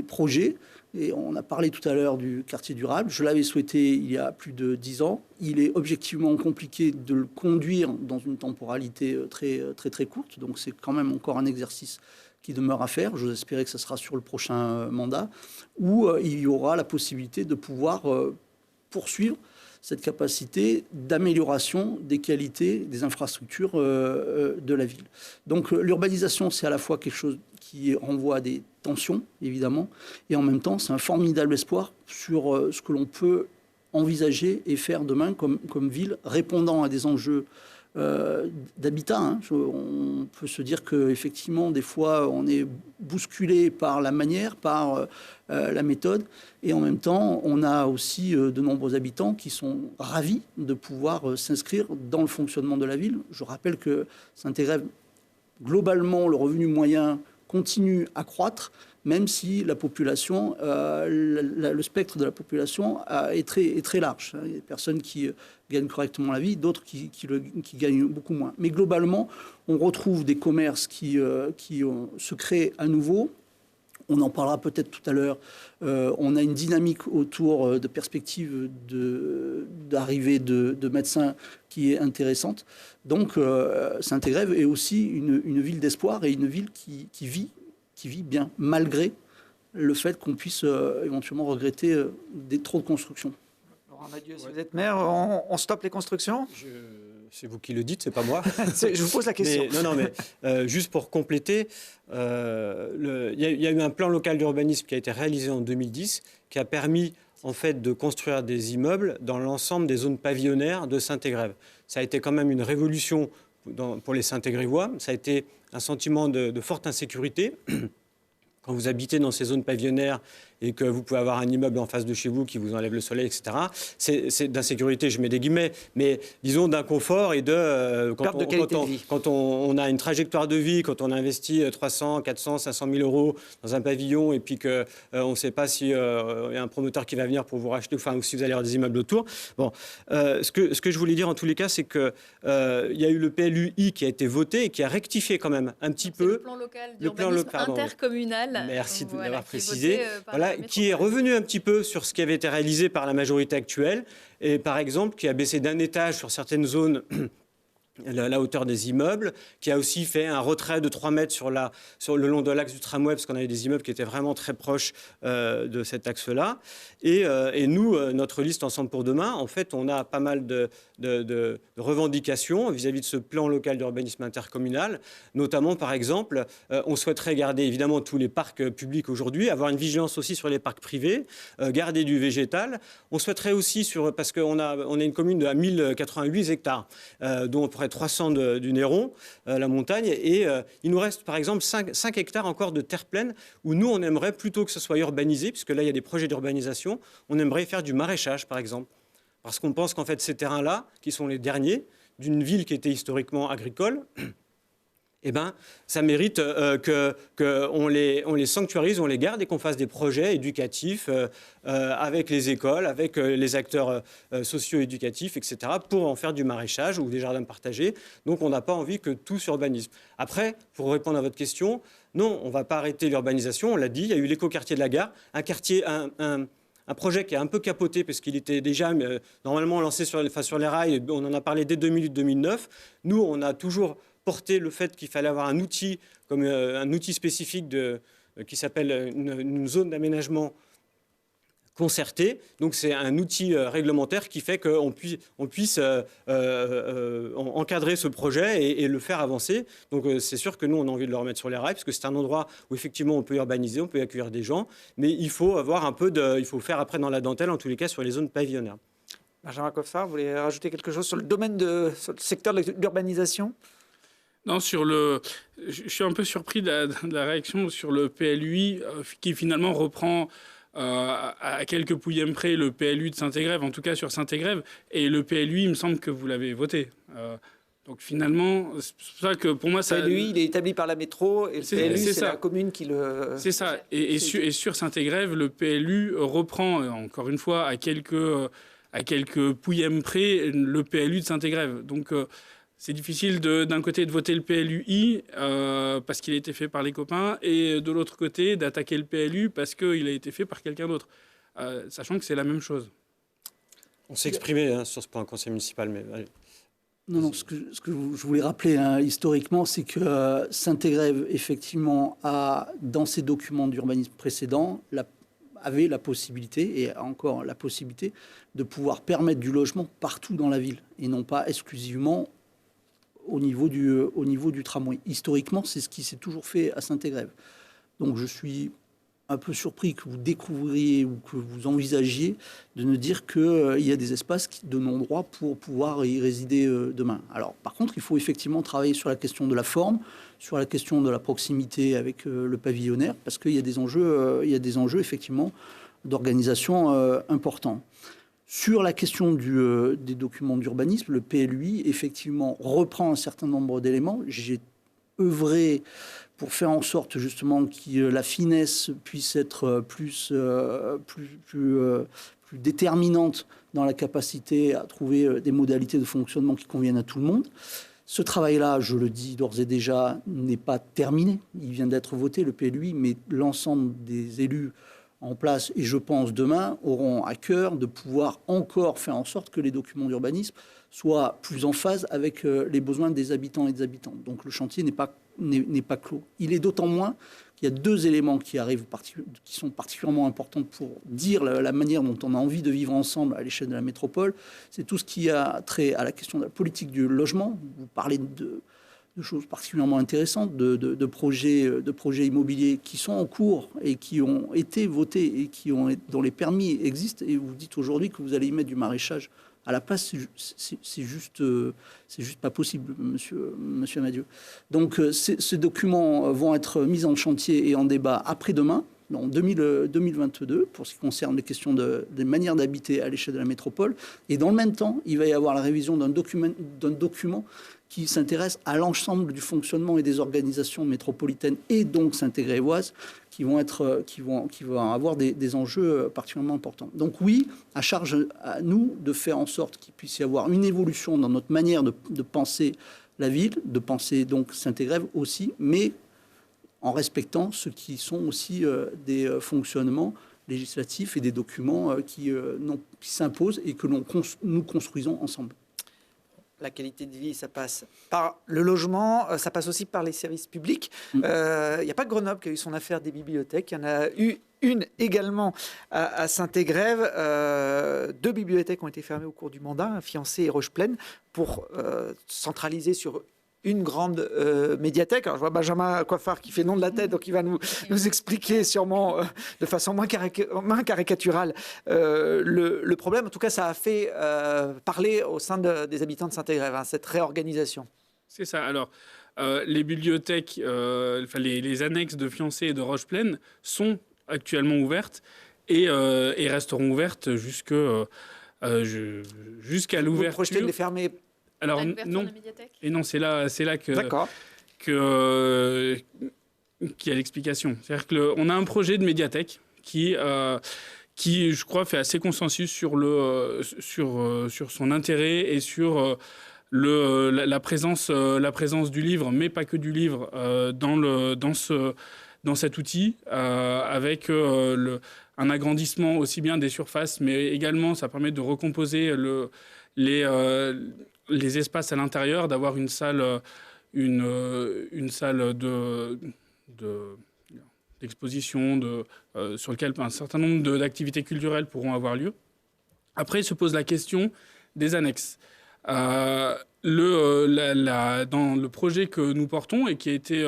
projets. Et on a parlé tout à l'heure du quartier durable. Je l'avais souhaité il y a plus de 10 ans. Il est objectivement compliqué de le conduire dans une temporalité très courte. Donc c'est quand même encore un exercice qui demeure à faire. J'ose espérer que ce sera sur le prochain mandat, où il y aura la possibilité de pouvoir poursuivre cette capacité d'amélioration des qualités des infrastructures de la ville. Donc l'urbanisation, c'est à la fois quelque chose qui renvoie à des tensions, évidemment, et en même temps, c'est un formidable espoir sur ce que l'on peut envisager et faire demain comme ville, répondant à des enjeux d'habitat. Hein. On peut se dire qu'effectivement, des fois, on est bousculé par la manière, par la méthode, et en même temps, on a aussi de nombreux habitants qui sont ravis de pouvoir s'inscrire dans le fonctionnement de la ville. Je rappelle que Saint-Égrève, globalement, le revenu moyen continue à croître, même si la population, le spectre de la population est très large. Il y a des personnes qui gagnent correctement la vie, d'autres qui gagnent beaucoup moins. Mais globalement, on retrouve des commerces qui se créent à nouveau. On en parlera peut-être tout à l'heure. On a une dynamique autour de perspectives d'arrivée de médecins qui est intéressante. Donc, Saint-Égrève est aussi une ville d'espoir et une ville qui vit bien, malgré le fait qu'on puisse éventuellement regretter trop de construction. Laurent Nadieu, si vous êtes maire, on stoppe les constructions ? C'est vous qui le dites, c'est pas moi. Je vous pose la question. Mais juste pour compléter, il y a eu un plan local d'urbanisme qui a été réalisé en 2010, qui a permis en fait de construire des immeubles dans l'ensemble des zones pavillonnaires de Saint-Égrève. Ça a été quand même une révolution pour les Saint-Égrévois. Ça a été un sentiment de forte insécurité. Quand vous habitez dans ces zones pavillonnaires et que vous pouvez avoir un immeuble en face de chez vous qui vous enlève le soleil, etc., c'est d'insécurité, je mets des guillemets, mais disons d'inconfort et quand on a une trajectoire de vie, quand on investit 300, 400, 500 000 euros dans un pavillon et puis qu'on ne sait pas s'il y a un promoteur qui va venir pour vous racheter, ou si vous allez avoir des immeubles autour. Bon, ce que je voulais dire en tous les cas, c'est qu'il y a eu le PLUI qui a été voté et qui a rectifié quand même un petit peu. Le plan local d'urbanisme intercommunal. Merci de l'avoir précisé. Qui est revenu un petit peu sur ce qui avait été réalisé par la majorité actuelle, et par exemple qui a baissé d'un étage sur certaines zones la hauteur des immeubles, qui a aussi fait un retrait de 3 mètres sur le long de l'axe du tramway, parce qu'on avait des immeubles qui étaient vraiment très proches de cet axe-là. Et nous, notre liste Ensemble pour demain, en fait, on a pas mal de revendications vis-à-vis de ce plan local d'urbanisme intercommunal. Notamment, par exemple, on souhaiterait garder évidemment tous les parcs publics aujourd'hui, avoir une vigilance aussi sur les parcs privés, garder du végétal. On souhaiterait aussi, parce qu'on a une commune de 1088 hectares, dont on pourrait 300 du Néron, la montagne, et il nous reste par exemple 5 hectares encore de terre pleine où nous on aimerait, plutôt que ce soit urbanisé, puisque là il y a des projets d'urbanisation, on aimerait faire du maraîchage par exemple, parce qu'on pense qu'en fait ces terrains-là, qui sont les derniers d'une ville qui était historiquement agricole, eh ben, ça mérite qu'on les sanctuarise, on les garde et qu'on fasse des projets éducatifs avec les écoles, avec les acteurs socio-éducatifs, etc., pour en faire du maraîchage ou des jardins partagés. Donc on n'a pas envie que tout s'urbanise. Après, pour répondre à votre question, non, on ne va pas arrêter l'urbanisation, on l'a dit, il y a eu l'écoquartier de la gare, un projet qui a un peu capoté parce qu'il était déjà normalement lancé sur les rails, on en a parlé dès 2008-2009. Nous, on a toujours porter le fait qu'il fallait avoir un outil, comme un outil spécifique qui s'appelle une zone d'aménagement concerté. Donc c'est un outil réglementaire qui fait qu'on puisse encadrer ce projet et le faire avancer. Donc c'est sûr que nous, on a envie de le remettre sur les rails, parce que c'est un endroit où effectivement on peut urbaniser, on peut accueillir des gens, mais il faut avoir il faut faire après dans la dentelle, en tous les cas sur les zones pavillonnaires. Benjamin Coffard, vous voulez rajouter quelque chose sur le sur le secteur de l'urbanisation ? Non, je suis un peu surpris de la réaction sur le PLUI qui finalement reprend à quelques pouillèmes près le PLU de Saint-Égrève, en tout cas sur Saint-Égrève. Et le PLUI, il me semble que vous l'avez voté. Donc finalement, c'est pour ça que pour moi... Le PLUI, il est établi par la métro et le PLU, c'est la commune qui le... C'est ça. Et sur Saint-Égrève, le PLU reprend, encore une fois, à quelques pouillèmes près, le PLU de Saint-Égrève. Donc... c'est difficile d'un côté de voter le PLUI parce qu'il a été fait par les copains et de l'autre côté d'attaquer le PLU parce qu'il a été fait par quelqu'un d'autre, sachant que c'est la même chose. On s'est exprimé sur ce point au conseil municipal, mais... Allez. Non, ce que je voulais rappeler historiquement, c'est que Saint-Égrève, effectivement, a, dans ses documents d'urbanisme précédents, avait la possibilité, et a encore la possibilité, de pouvoir permettre du logement partout dans la ville, et non pas exclusivement au niveau du tramway. Historiquement, c'est ce qui s'est toujours fait à Saint-Égrève. Donc je suis un peu surpris que vous découvriez ou que vous envisagiez de nous dire qu'il y a des espaces de non-droit pour pouvoir y résider demain. Alors, par contre, il faut effectivement travailler sur la question de la forme, sur la question de la proximité avec le pavillonnaire, parce qu'il y a des enjeux effectivement d'organisation importants. Sur la question des documents d'urbanisme, le PLUI, effectivement, reprend un certain nombre d'éléments. J'ai œuvré pour faire en sorte, justement, que la finesse puisse être plus déterminante dans la capacité à trouver des modalités de fonctionnement qui conviennent à tout le monde. Ce travail-là, je le dis d'ores et déjà, n'est pas terminé. Il vient d'être voté, le PLUI, mais l'ensemble des élus en place, et je pense demain, auront à cœur de pouvoir encore faire en sorte que les documents d'urbanisme soient plus en phase avec les besoins des habitants et des habitantes. Donc le chantier n'est pas clos. Il est d'autant moins qu'il y a deux éléments qui sont particulièrement importants pour dire la manière dont on a envie de vivre ensemble à l'échelle de la métropole. C'est tout ce qui a trait à la question de la politique du logement. Vous parlez de choses particulièrement intéressantes, de projets immobiliers qui sont en cours et qui ont été votés et dont les permis existent. Et vous dites aujourd'hui que vous allez y mettre du maraîchage à la place. C'est juste pas possible, monsieur Amadieu. Donc ces documents vont être mis en chantier et en débat après-demain, en 2022, pour ce qui concerne les questions des manières d'habiter à l'échelle de la métropole. Et dans le même temps, il va y avoir la révision d'un document qui s'intéresse à l'ensemble du fonctionnement et des organisations métropolitaines et donc saint-égrévoises qui vont avoir des enjeux particulièrement importants. Donc oui, à charge à nous de faire en sorte qu'il puisse y avoir une évolution dans notre manière de penser la ville, de penser donc Saint-Égrève aussi, mais en respectant ce qui sont aussi des fonctionnements législatifs et des documents qui s'imposent et que nous construisons ensemble. La qualité de vie, ça passe par le logement, ça passe aussi par les services publics. Il n'y a pas que Grenoble qui a eu son affaire des bibliothèques. Il y en a eu une également à Saint-Égrève. 2 bibliothèques ont été fermées au cours du mandat, Fiancé et Rocheplaine, pour centraliser sur une grande médiathèque. Alors, je vois Benjamin Coiffard qui fait non de la tête, donc il va nous expliquer sûrement de façon moins caricaturale le problème. En tout cas, ça a fait parler au sein des habitants de Saint-Égrève, cette réorganisation. C'est ça. Alors, les bibliothèques, les annexes de Fiancé et de Rocheplaine sont actuellement ouvertes et resteront ouvertes jusqu'à l'ouverture. Vous projetez de les fermer? Alors non, et non, c'est là que... D'accord. qui a l'explication. C'est-à-dire qu'on a un projet de médiathèque qui, je crois, fait assez consensus sur son intérêt et sur la présence du livre, mais pas que du livre, dans cet outil, avec un agrandissement aussi bien des surfaces, mais également ça permet de recomposer les espaces à l'intérieur, d'avoir une salle d'exposition sur laquelle un certain nombre d'activités culturelles pourront avoir lieu. Après, se pose la question des annexes. Dans le projet que nous portons et qui a été...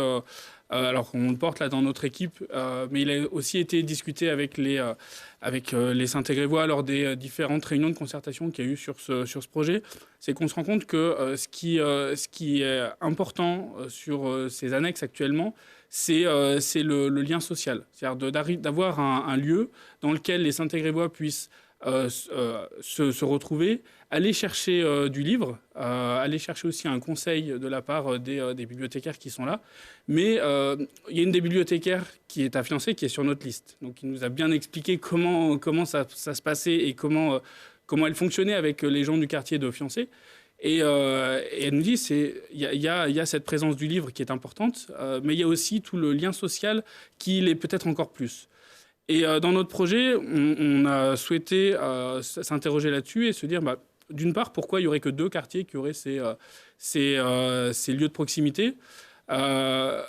alors on le porte là dans notre équipe, mais il a aussi été discuté avec les Saint-Égrévois lors des différentes réunions de concertation qu'il y a eu sur ce projet, c'est qu'on se rend compte que ce qui est important sur ces annexes actuellement, c'est le lien social. C'est-à-dire d'avoir un lieu dans lequel les Saint-Égrévois puissent se retrouver, aller chercher du livre, aller chercher aussi un conseil de la part des bibliothécaires qui sont là. Mais il y a une des bibliothécaires qui est à financer, qui est sur notre liste. Donc il nous a bien expliqué comment ça se passait et comment elle fonctionnait avec les gens du quartier de Fiancé. Et elle nous dit, il y a cette présence du livre qui est importante, mais il y a aussi tout le lien social qui l'est peut-être encore plus. Et dans notre projet, on a souhaité s'interroger là-dessus et se dire, d'une part, pourquoi il n'y aurait que 2 quartiers qui auraient ces lieux de proximité. On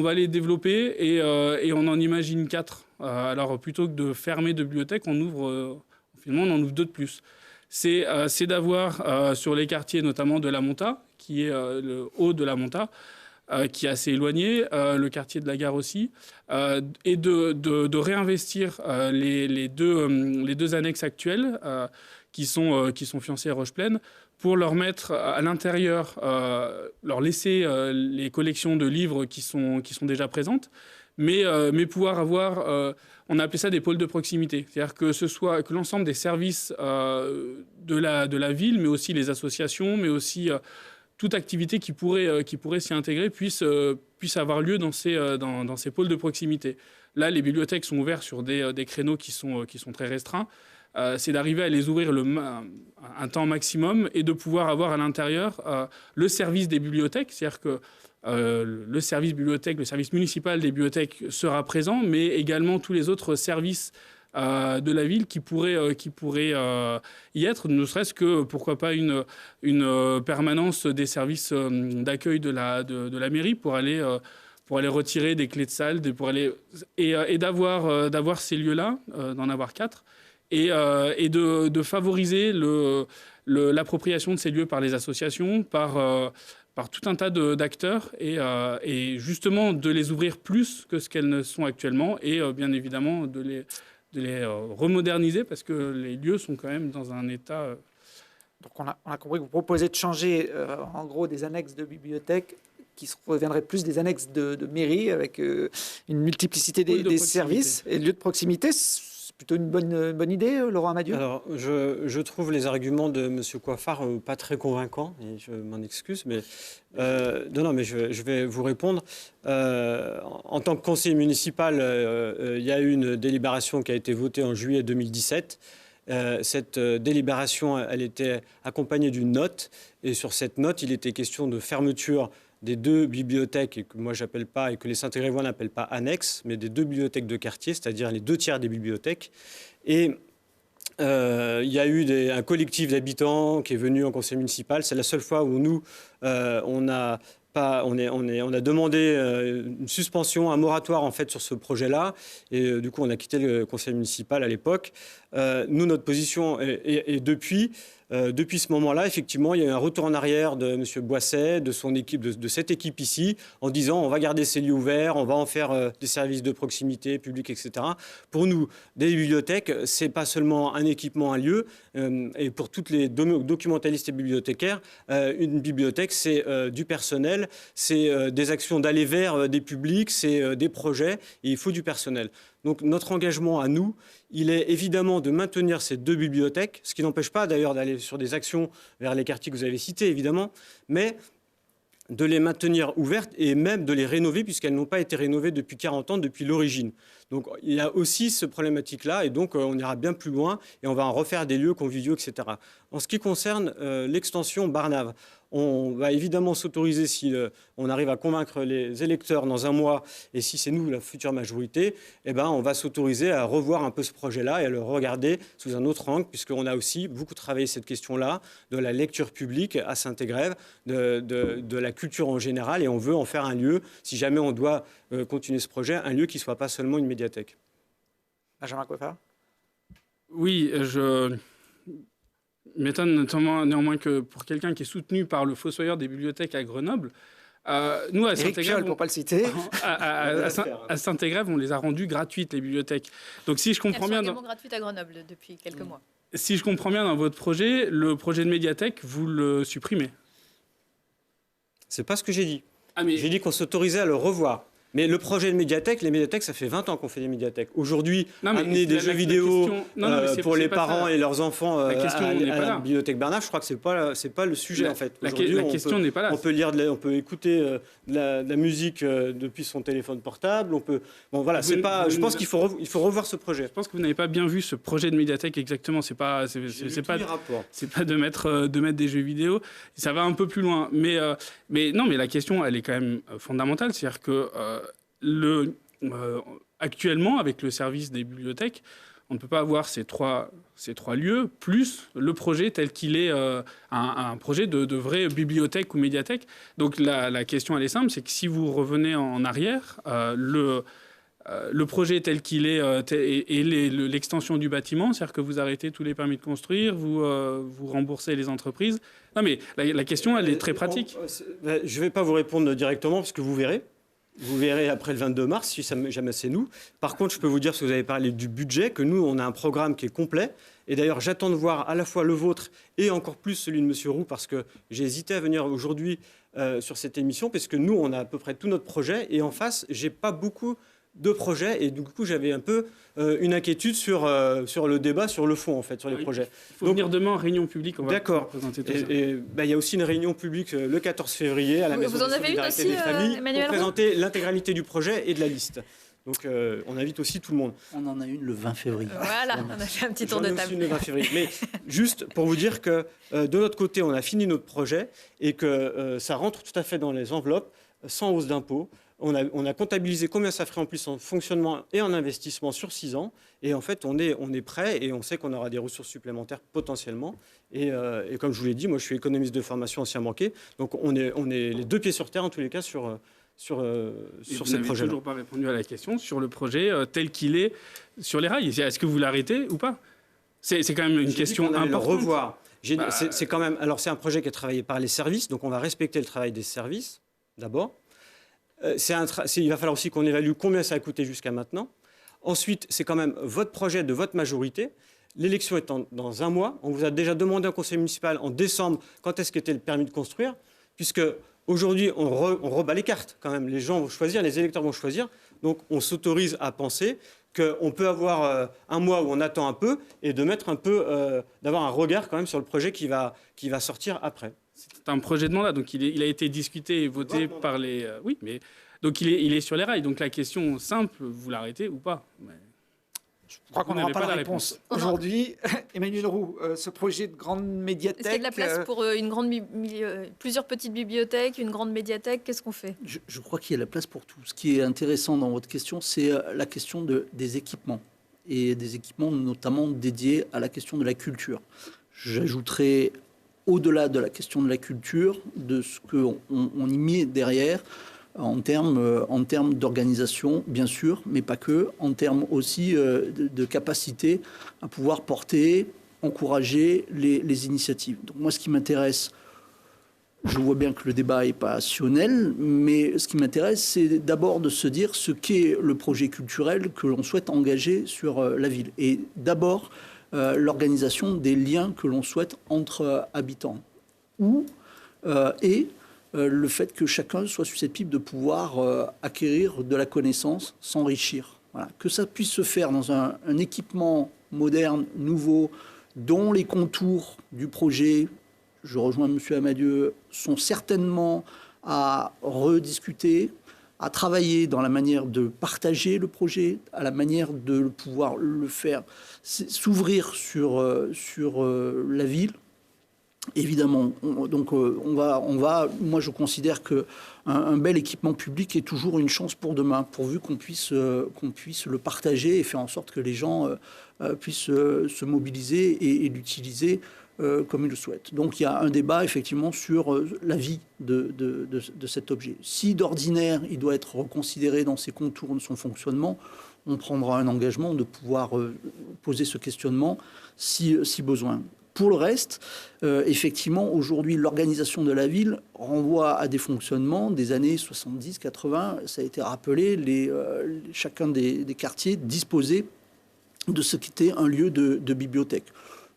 va les développer et on en imagine 4. Alors, plutôt que de fermer 2 bibliothèques, finalement, on en ouvre 2 de plus. C'est d'avoir sur les quartiers, notamment de la Monta, qui est le haut de la Monta, qui est assez éloigné, le quartier de la Gare aussi, et de réinvestir les deux annexes actuelles qui sont Fiancé et Roche-Pleine, pour leur mettre à l'intérieur, leur laisser les collections de livres qui sont déjà présentes, mais pouvoir avoir, on a appelé ça des pôles de proximité, c'est-à-dire que l'ensemble des services de la ville, mais aussi les associations, mais aussi toute activité qui pourrait s'y intégrer puisse avoir lieu dans ces pôles de proximité. Là, les bibliothèques sont ouvertes sur des créneaux qui sont très restreints. C'est d'arriver à les ouvrir un temps maximum et de pouvoir avoir à l'intérieur le service des bibliothèques. C'est-à-dire que le service bibliothèque, le service municipal des bibliothèques sera présent, mais également tous les autres services de la ville qui pourraient y être, ne serait-ce que, pourquoi pas, une permanence des services d'accueil de la mairie pour aller retirer des clés de salle, et d'avoir ces lieux-là, d'en avoir 4, et de favoriser l'appropriation de ces lieux par les associations, par tout un tas d'acteurs, et justement de les ouvrir plus que ce qu'elles ne sont actuellement, et bien évidemment de les remoderniser, parce que les lieux sont quand même dans un état... Donc on a compris que vous proposez de changer en gros des annexes de bibliothèques qui reviendraient plus des annexes de mairie, avec une multiplicité des services et lieux de proximité. C'est plutôt une bonne idée, Laurent Amadieu ? Alors, je trouve les arguments de M. Coiffard pas très convaincants, et je m'en excuse, mais non, mais je vais vous répondre. En tant que conseiller municipal, il y a eu une délibération qui a été votée en juillet 2017. Cette délibération, elle était accompagnée d'une note, et sur cette note, il était question de fermeture des 2 bibliothèques, et que moi j'appelle pas, et que les Saint-Égrévois n'appellent pas annexes, mais des 2 bibliothèques de quartier, c'est-à-dire les 2 tiers des bibliothèques. Et il y a eu un collectif d'habitants qui est venu en conseil municipal. C'est la seule fois où nous, on a demandé une suspension, un moratoire en fait sur ce projet-là, et du coup on a quitté le conseil municipal à l'époque. Nous, notre position est depuis ce moment-là, effectivement, il y a eu un retour en arrière de M. Boisset, de son équipe, de cette équipe ici, en disant on va garder ces lieux ouverts, on va en faire des services de proximité, publics, etc. Pour nous, des bibliothèques, c'est pas seulement un équipement, un lieu, et pour toutes les documentalistes et bibliothécaires, une bibliothèque, c'est du personnel, c'est des actions d'aller vers des publics, c'est des projets, et il faut du personnel. Donc notre engagement à nous, il est évidemment de maintenir ces 2 bibliothèques, ce qui n'empêche pas d'ailleurs d'aller sur des actions vers les quartiers que vous avez cités, évidemment, mais de les maintenir ouvertes et même de les rénover puisqu'elles n'ont pas été rénovées depuis 40 ans, depuis l'origine. Donc il y a aussi ce problématique-là et donc on ira bien plus loin et on va en refaire des lieux conviviaux, etc. En ce qui concerne l'extension Barnave, on va évidemment s'autoriser, si on arrive à convaincre les électeurs dans un mois et si c'est nous la future majorité, eh ben, on va s'autoriser à revoir un peu ce projet-là et à le regarder sous un autre angle puisqu'on a aussi beaucoup travaillé cette question-là de la lecture publique à Saint-Égrève, de la culture en général et on veut en faire un lieu, si jamais on doit continuer ce projet, un lieu qui ne soit pas seulement une médiathèque. Benjamin Coiffard ? Oui, je m'étonne notamment néanmoins que pour quelqu'un qui est soutenu par le fossoyeur des bibliothèques à Grenoble, nous à Saint-Égrève, pour pas le citer, à Saint-Égrève, on les a rendues gratuites les bibliothèques. Donc si je comprends bien, également gratuites à Grenoble depuis quelques mois. Si je comprends bien dans votre projet, le projet de médiathèque, vous le supprimez. C'est pas ce que j'ai dit. Ah, mais... J'ai dit qu'on s'autorisait à le revoir. Mais le projet de médiathèque, les médiathèques, ça fait 20 ans qu'on fait des médiathèques. Aujourd'hui, amener des jeux vidéo pour les parents et leurs enfants à la bibliothèque Barnave, je crois que c'est pas le sujet en fait. La question n'est pas là. On peut écouter de la musique depuis son téléphone portable. Je pense qu'il faut revoir ce projet. Je pense que vous n'avez pas bien vu ce projet de médiathèque exactement. C'est pas de mettre des jeux vidéo. Ça va un peu plus loin. Mais la question, elle est quand même fondamentale. C'est-à-dire que actuellement, avec le service des bibliothèques, on ne peut pas avoir ces trois lieux, plus le projet tel qu'il est un projet de vraie bibliothèque ou médiathèque. Donc la question, elle est simple, c'est que si vous revenez en arrière, le projet tel qu'il est et l'extension du bâtiment, c'est-à-dire que vous arrêtez tous les permis de construire, vous remboursez les entreprises. Non mais la question, elle est très pratique. Je ne vais pas vous répondre directement parce que vous verrez. Vous verrez après le 22 mars, si jamais c'est nous. Par contre, je peux vous dire, parce que vous avez parlé du budget, que nous, on a un programme qui est complet. Et d'ailleurs, j'attends de voir à la fois le vôtre et encore plus celui de M. Roux, parce que j'ai hésité à venir aujourd'hui sur cette émission, parce que nous, on a à peu près tout notre projet. Et en face, j'ai pas beaucoup de projets. Et du coup, j'avais un peu une inquiétude sur le débat, sur le fond, en fait, sur les projets. Il faut venir demain en réunion publique. On va présenter tout ça. Et il y a aussi une réunion publique le 14 février à la Maison de Solidarité des Familles pour présenter l'intégralité du projet et de la liste. Donc, on invite aussi tout le monde. On en a une le 20 février. Voilà, on a fait un petit tour de table. Aussi une le 20 février. Mais juste pour vous dire que de notre côté, on a fini notre projet et que ça rentre tout à fait dans les enveloppes, sans hausse d'impôts. On a comptabilisé combien ça ferait en plus en fonctionnement et en investissement sur 6 ans. Et en fait, on est prêt et on sait qu'on aura des ressources supplémentaires potentiellement. Et comme je vous l'ai dit, moi, je suis économiste de formation, ancien banquier. Donc, on est les deux pieds sur terre, en tous les cas, sur ce projet. Vous n'avez toujours pas répondu à la question sur le projet tel qu'il est sur les rails. Est-ce que vous l'arrêtez ou pas ? C'est quand même une question importante. Le revoir. C'est quand même. Alors, c'est un projet qui est travaillé par les services. Donc, on va respecter le travail des services, d'abord. Il va falloir aussi qu'on évalue combien ça a coûté jusqu'à maintenant. Ensuite, c'est quand même votre projet de votre majorité. L'élection étant dans un mois, on vous a déjà demandé un conseil municipal en décembre quand est-ce qu'était le permis de construire, puisque aujourd'hui, on rebat les cartes quand même. Les gens vont choisir, les électeurs vont choisir. Donc, on s'autorise à penser qu'on peut avoir un mois où on attend un peu et de mettre un peu, d'avoir un regard quand même sur le projet qui va sortir après. C'est un projet de mandat, donc il a été discuté et voté par les... oui, mais donc il est sur les rails. Donc la question simple, vous l'arrêtez ou pas ? Je crois qu'on n'aura pas la réponse. Aujourd'hui, Emmanuel Roux, ce projet de grande médiathèque... Est-ce qu'il y a de la place pour plusieurs petites bibliothèques, une grande médiathèque ? Qu'est-ce qu'on fait ? Je crois qu'il y a la place pour tout. Ce qui est intéressant dans votre question, c'est la question des équipements. Et des équipements notamment dédiés à la question de la culture. J'ajouterai... au-delà de la question de la culture, de ce qu'on y met derrière, en termes d'organisation, bien sûr, mais pas que, en termes aussi de capacité à pouvoir porter, encourager les initiatives. Donc moi, ce qui m'intéresse, je vois bien que le débat est passionnel, mais ce qui m'intéresse, c'est d'abord de se dire ce qu'est le projet culturel que l'on souhaite engager sur la ville. Et d'abord... l'organisation des liens que l'on souhaite entre habitants et le fait que chacun soit susceptible de pouvoir acquérir de la connaissance, s'enrichir. Voilà. Que ça puisse se faire dans un équipement moderne, nouveau, dont les contours du projet, je rejoins M. Amadieu, sont certainement à rediscuter, à travailler dans la manière de partager le projet, à la manière de pouvoir le faire s'ouvrir sur la ville. Évidemment, moi je considère qu'un bel équipement public est toujours une chance pour demain, pourvu qu'on puisse le partager et faire en sorte que les gens puissent se mobiliser et l'utiliser comme ils le souhaitent. Donc il y a un débat effectivement sur la vie de cet objet. Si d'ordinaire il doit être reconsidéré dans ses contours de son fonctionnement, on prendra un engagement de pouvoir poser ce questionnement si besoin. Pour le reste, effectivement, aujourd'hui, l'organisation de la ville renvoie à des fonctionnements des années 70, 80. Ça a été rappelé, chacun des quartiers disposait de ce qu'était un lieu de bibliothèque.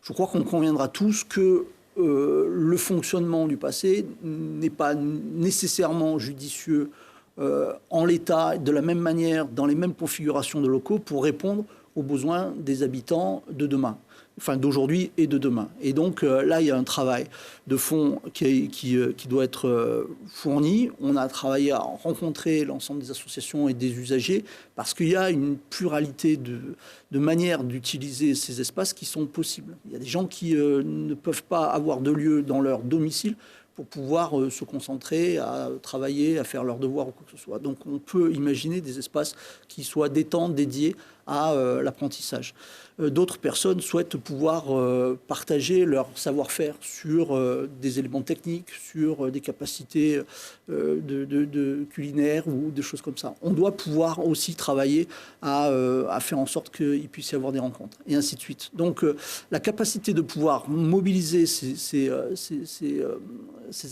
Je crois qu'on conviendra tous que le fonctionnement du passé n'est pas nécessairement judicieux en l'état, de la même manière, dans les mêmes configurations de locaux, pour répondre aux besoins des habitants de demain. Enfin, d'aujourd'hui et de demain. Et donc là, il y a un travail de fond qui doit être fourni. On a travaillé à rencontrer l'ensemble des associations et des usagers parce qu'il y a une pluralité de manières d'utiliser ces espaces qui sont possibles. Il y a des gens qui ne peuvent pas avoir de lieu dans leur domicile pour pouvoir se concentrer à travailler, à faire leurs devoirs ou quoi que ce soit. Donc on peut imaginer des espaces qui soient détente, dédiés à l'apprentissage. D'autres personnes souhaitent pouvoir partager leur savoir-faire sur des éléments techniques, sur des capacités de culinaires ou des choses comme ça. On doit pouvoir aussi travailler à faire en sorte qu'il puisse y avoir des rencontres, et ainsi de suite. Donc la capacité de pouvoir mobiliser ces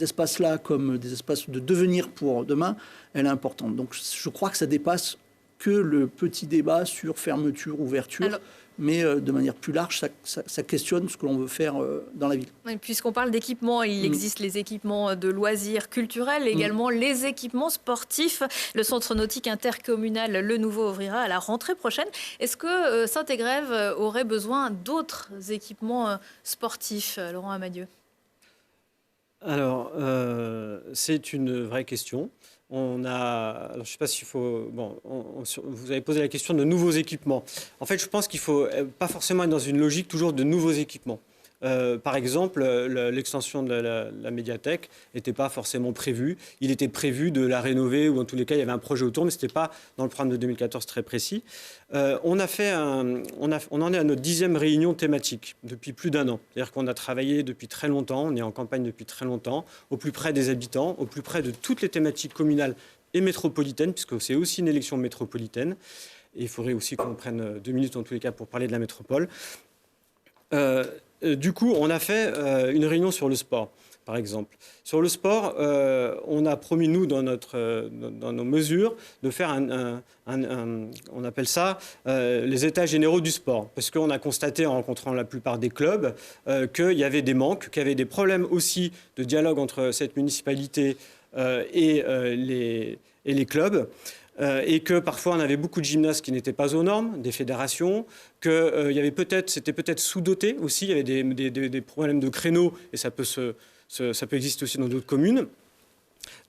espaces-là comme des espaces de devenir pour demain, elle est importante. Donc je crois que ça dépasse que le petit débat sur fermeture, ouverture. Mais de manière plus large, ça questionne ce que l'on veut faire dans la ville. Puisqu'on parle d'équipements, il existe les équipements de loisirs culturels, également les équipements sportifs. Le centre nautique intercommunal Le Nouveau ouvrira à la rentrée prochaine. Est-ce que Saint-Égrève aurait besoin d'autres équipements sportifs, Laurent Amadieu ? Alors, c'est une vraie question. Alors, je ne sais pas s'il faut... Bon, vous avez posé la question de nouveaux équipements. En fait, je pense qu'il ne faut pas forcément être dans une logique toujours de nouveaux équipements. Par exemple, l'extension de la médiathèque n'était pas forcément prévue. Il était prévu de la rénover, ou en tous les cas, il y avait un projet autour, mais ce n'était pas dans le programme de 2014 très précis. On en est à notre 10e réunion thématique depuis plus d'1 an. C'est-à-dire qu'on a travaillé depuis très longtemps, on est en campagne depuis très longtemps, au plus près des habitants, au plus près de toutes les thématiques communales et métropolitaines, puisque c'est aussi une élection métropolitaine. Et il faudrait aussi qu'on prenne 2 minutes en tous les cas pour parler de la métropole. Du coup, on a fait une réunion sur le sport, par exemple. Sur le sport, on a promis, nous, dans nos mesures, de faire on appelle ça les états généraux du sport. Parce qu'on a constaté, en rencontrant la plupart des clubs, qu'il y avait des manques, qu'il y avait des problèmes aussi de dialogue entre cette municipalité et les clubs. Et que parfois on avait beaucoup de gymnases qui n'étaient pas aux normes, des fédérations, que c'était peut-être sous-doté aussi, il y avait des problèmes de créneaux, et ça peut exister aussi dans d'autres communes.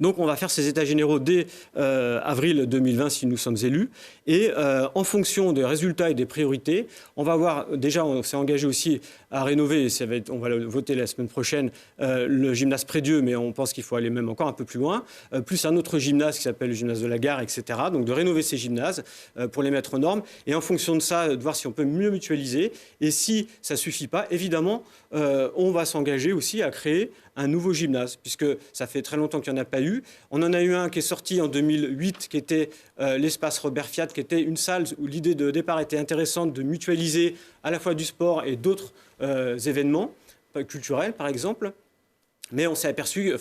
Donc on va faire ces états généraux dès avril 2020 si nous sommes élus. Et en fonction des résultats et des priorités, on va voir, déjà on s'est engagé aussi à rénover, on va le voter la semaine prochaine, le gymnase Près-Dieu, mais on pense qu'il faut aller même encore un peu plus loin, plus un autre gymnase qui s'appelle le gymnase de la Gare, etc. Donc de rénover ces gymnases pour les mettre aux normes. Et en fonction de ça, de voir si on peut mieux mutualiser. Et si ça ne suffit pas, évidemment, on va s'engager aussi à créer un nouveau gymnase, puisque ça fait très longtemps qu'il n'y en a pas eu. On en a eu un qui est sorti en 2008, qui était l'espace Robert Fiat, qui était une salle où l'idée de départ était intéressante de mutualiser à la fois du sport et d'autres événements culturels, par exemple. Mais on s'est aperçu,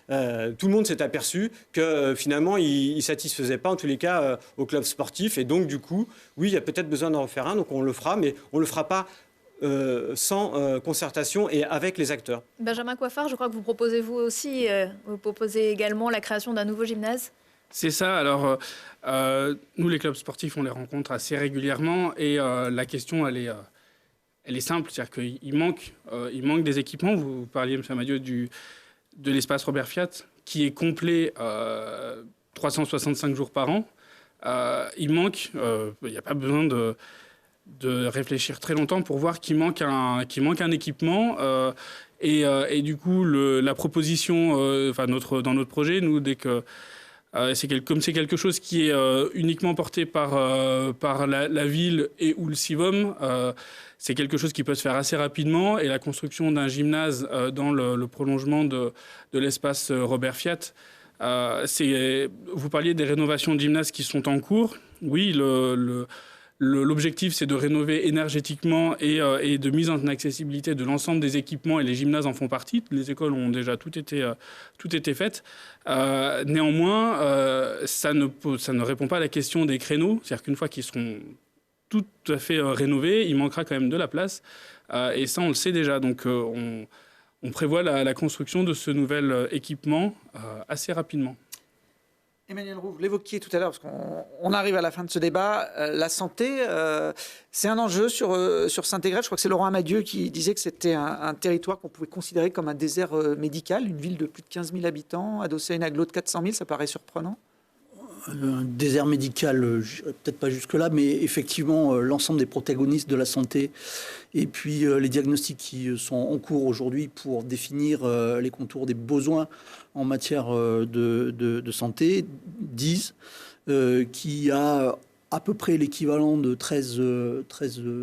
tout le monde s'est aperçu que finalement, il ne satisfaisait pas, en tous les cas, au club sportif. Et donc, du coup, oui, il y a peut-être besoin d'en refaire un, donc on le fera, mais on ne le fera pas sans concertation et avec les acteurs. Benjamin Coiffard, je crois que vous proposez vous aussi, vous proposez également la création d'un nouveau gymnase. C'est ça. Alors, nous, les clubs sportifs, on les rencontre assez régulièrement et la question, elle est simple. C'est-à-dire qu'il manque des équipements. Vous parliez, M. Amadieu, de l'espace Robert Fiat, qui est complet 365 jours par an, il manque, il n'y a pas besoin de réfléchir très longtemps pour voir qu'il manque un équipement. Et du coup, la proposition, dans notre projet, nous, dès que comme c'est quelque chose qui est uniquement porté par la ville et ou le CIVOM, c'est quelque chose qui peut se faire assez rapidement. Et la construction d'un gymnase dans le prolongement de l'espace Robert Fiat, vous parliez des rénovations de gymnases qui sont en cours. Oui, l'objectif, c'est de rénover énergétiquement et de mise en accessibilité de l'ensemble des équipements, et les gymnases en font partie. Les écoles ont déjà tout été faites. Néanmoins, ça ne répond pas à la question des créneaux. C'est-à-dire qu'une fois qu'ils seront tout à fait rénovés, il manquera quand même de la place. Et ça, on le sait déjà. Donc, on prévoit la construction de ce nouvel équipement assez rapidement. Emmanuel Roux, vous l'évoquiez tout à l'heure, parce qu'on arrive à la fin de ce débat. La santé, c'est un enjeu sur Saint-Égrève. Je crois que c'est Laurent Amadieu qui disait que c'était un territoire qu'on pouvait considérer comme un désert médical, une ville de plus de 15 000 habitants, adossée à une agglo de 400 000, ça paraît surprenant. Un désert médical, peut-être pas jusque-là, mais effectivement, l'ensemble des protagonistes de la santé et puis les diagnostics qui sont en cours aujourd'hui pour définir les contours des besoins en matière de santé disent qu'il y a à peu près l'équivalent de 13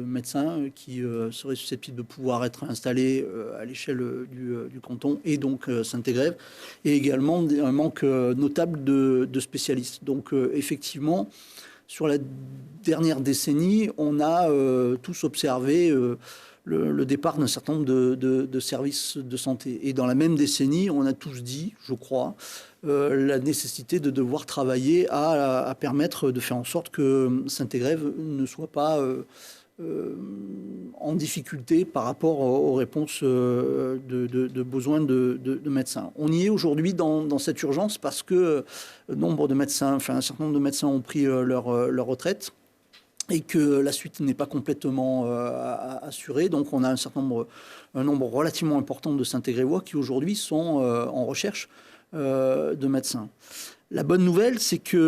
médecins qui seraient susceptibles de pouvoir être installés à l'échelle du canton et donc Saint-Égrève, et également un manque notable de spécialistes. Donc effectivement, sur la dernière décennie, on a tous observé le départ d'un certain nombre de services de santé. Et dans la même décennie, on a tous dit, je crois, la nécessité de devoir travailler à permettre de faire en sorte que Saint-Égrève ne soit pas en difficulté par rapport aux réponses de besoins de médecins. On y est aujourd'hui dans cette urgence parce que un certain nombre de médecins ont pris leur retraite et que la suite n'est pas complètement assurée. Donc on a un nombre relativement important de Saint-Égrévois qui aujourd'hui sont en recherche de médecins. La bonne nouvelle, c'est qu'il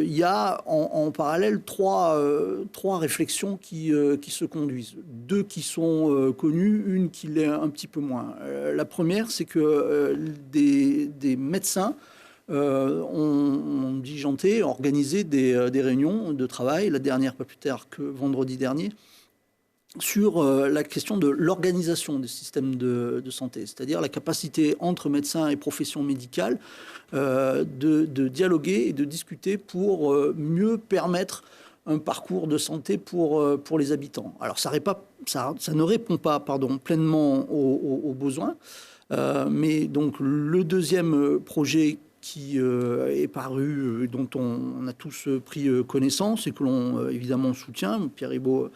y a en parallèle trois réflexions qui se conduisent. Deux qui sont connues, une qui l'est un petit peu moins. La première, c'est que des médecins ont diligenté, organisé des réunions de travail, la dernière pas plus tard que vendredi dernier, sur la question de l'organisation des systèmes de santé, c'est-à-dire la capacité entre médecins et professions médicales de dialoguer et de discuter pour mieux permettre un parcours de santé pour les habitants. Alors ça ne répond pas pleinement aux besoins, mais donc le deuxième projet qui est paru, dont on a tous pris connaissance et que l'on évidemment soutient, Pierre Ribaud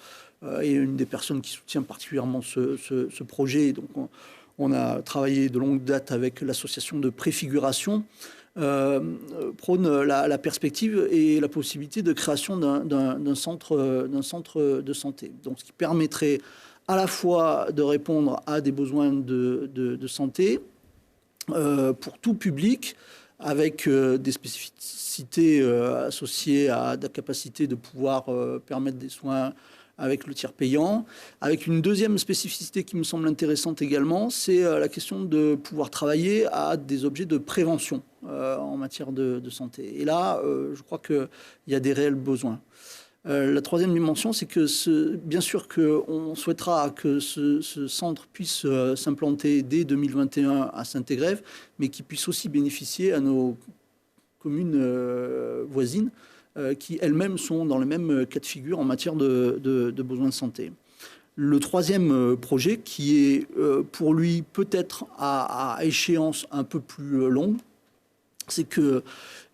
est une des personnes qui soutient particulièrement ce projet. Donc on a travaillé de longue date avec l'association de préfiguration, prône la perspective et la possibilité de création d'un centre de santé. Donc ce qui permettrait à la fois de répondre à des besoins de santé pour tout public, avec des spécificités associées à la capacité de pouvoir permettre des soins avec le tiers payant. Avec une deuxième spécificité qui me semble intéressante également, c'est la question de pouvoir travailler à des objets de prévention en matière de santé. Et là, je crois qu'il y a des réels besoins. La troisième dimension, c'est que bien sûr qu'on souhaitera que ce centre puisse s'implanter dès 2021 à Saint-Égrève, mais qu'il puisse aussi bénéficier à nos communes voisines qui elles-mêmes sont dans le même cas de figure en matière de besoins de santé. Le troisième projet, qui est pour lui peut-être à échéance un peu plus longue, c'est que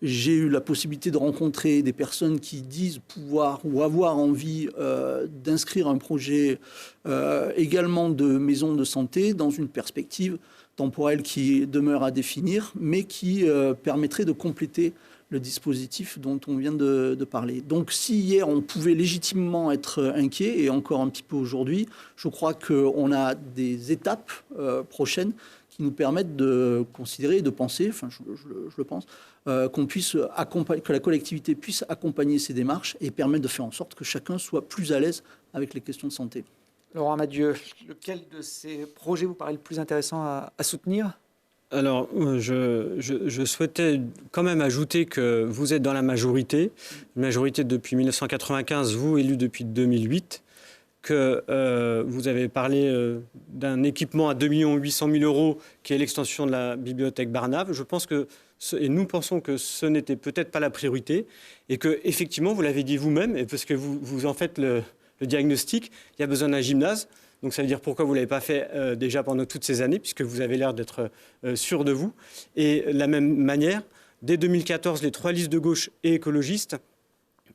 j'ai eu la possibilité de rencontrer des personnes qui disent pouvoir ou avoir envie d'inscrire un projet également de maison de santé dans une perspective temporelle qui demeure à définir, mais qui permettrait de compléter le dispositif dont on vient de parler. Donc si hier on pouvait légitimement être inquiet, et encore un petit peu aujourd'hui, je crois qu'on a des étapes prochaines qui nous permettent de considérer, de penser, enfin je le pense, que la collectivité puisse accompagner ces démarches et permettre de faire en sorte que chacun soit plus à l'aise avec les questions de santé. Laurent Amadieu, lequel de ces projets vous paraît le plus intéressant à soutenir ? Alors, je souhaitais quand même ajouter que vous êtes dans la majorité depuis 1995, vous élu depuis 2008, que vous avez parlé d'un équipement à 2 800 000 euros qui est l'extension de la bibliothèque Barnave. Je pense que, et nous pensons que ce n'était peut-être pas la priorité et que effectivement, vous l'avez dit vous-même, et parce que vous en faites le diagnostic, il y a besoin d'un gymnase. Donc ça veut dire pourquoi vous ne l'avez pas fait déjà pendant toutes ces années, puisque vous avez l'air d'être sûr de vous. Et de la même manière, dès 2014, les 3 listes de gauche et écologistes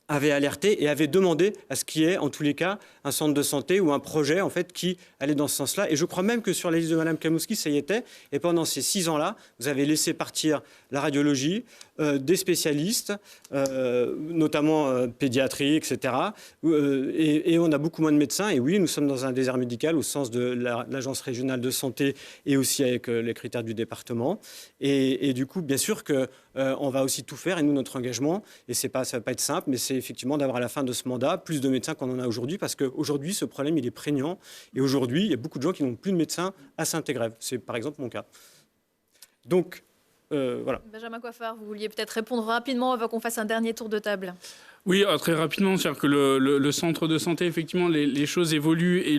avaient alerté et avaient demandé à ce qu'il y ait, en tous les cas, un centre de santé ou un projet en fait, qui allait dans ce sens-là. Et je crois même que sur la liste de Mme Kamowski, ça y était. Et pendant ces 6 ans-là, vous avez laissé partir la radiologie, des spécialistes, notamment pédiatrie, etc. Et on a beaucoup moins de médecins. Et oui, nous sommes dans un désert médical au sens de l'Agence régionale de santé et aussi avec les critères du département. Et du coup, bien sûr qu'on va aussi tout faire. Et nous, notre engagement, et ça ne va pas être simple, mais c'est effectivement d'avoir à la fin de ce mandat plus de médecins qu'on en a aujourd'hui, parce qu'aujourd'hui, ce problème, il est prégnant. Et aujourd'hui, il y a beaucoup de gens qui n'ont plus de médecins à Saint-Égrève. C'est par exemple mon cas. Donc, voilà. Benjamin Coiffard, vous vouliez peut-être répondre rapidement avant qu'on fasse un dernier tour de table. Oui, très rapidement, c'est-à-dire que le centre de santé, effectivement, les choses évoluent et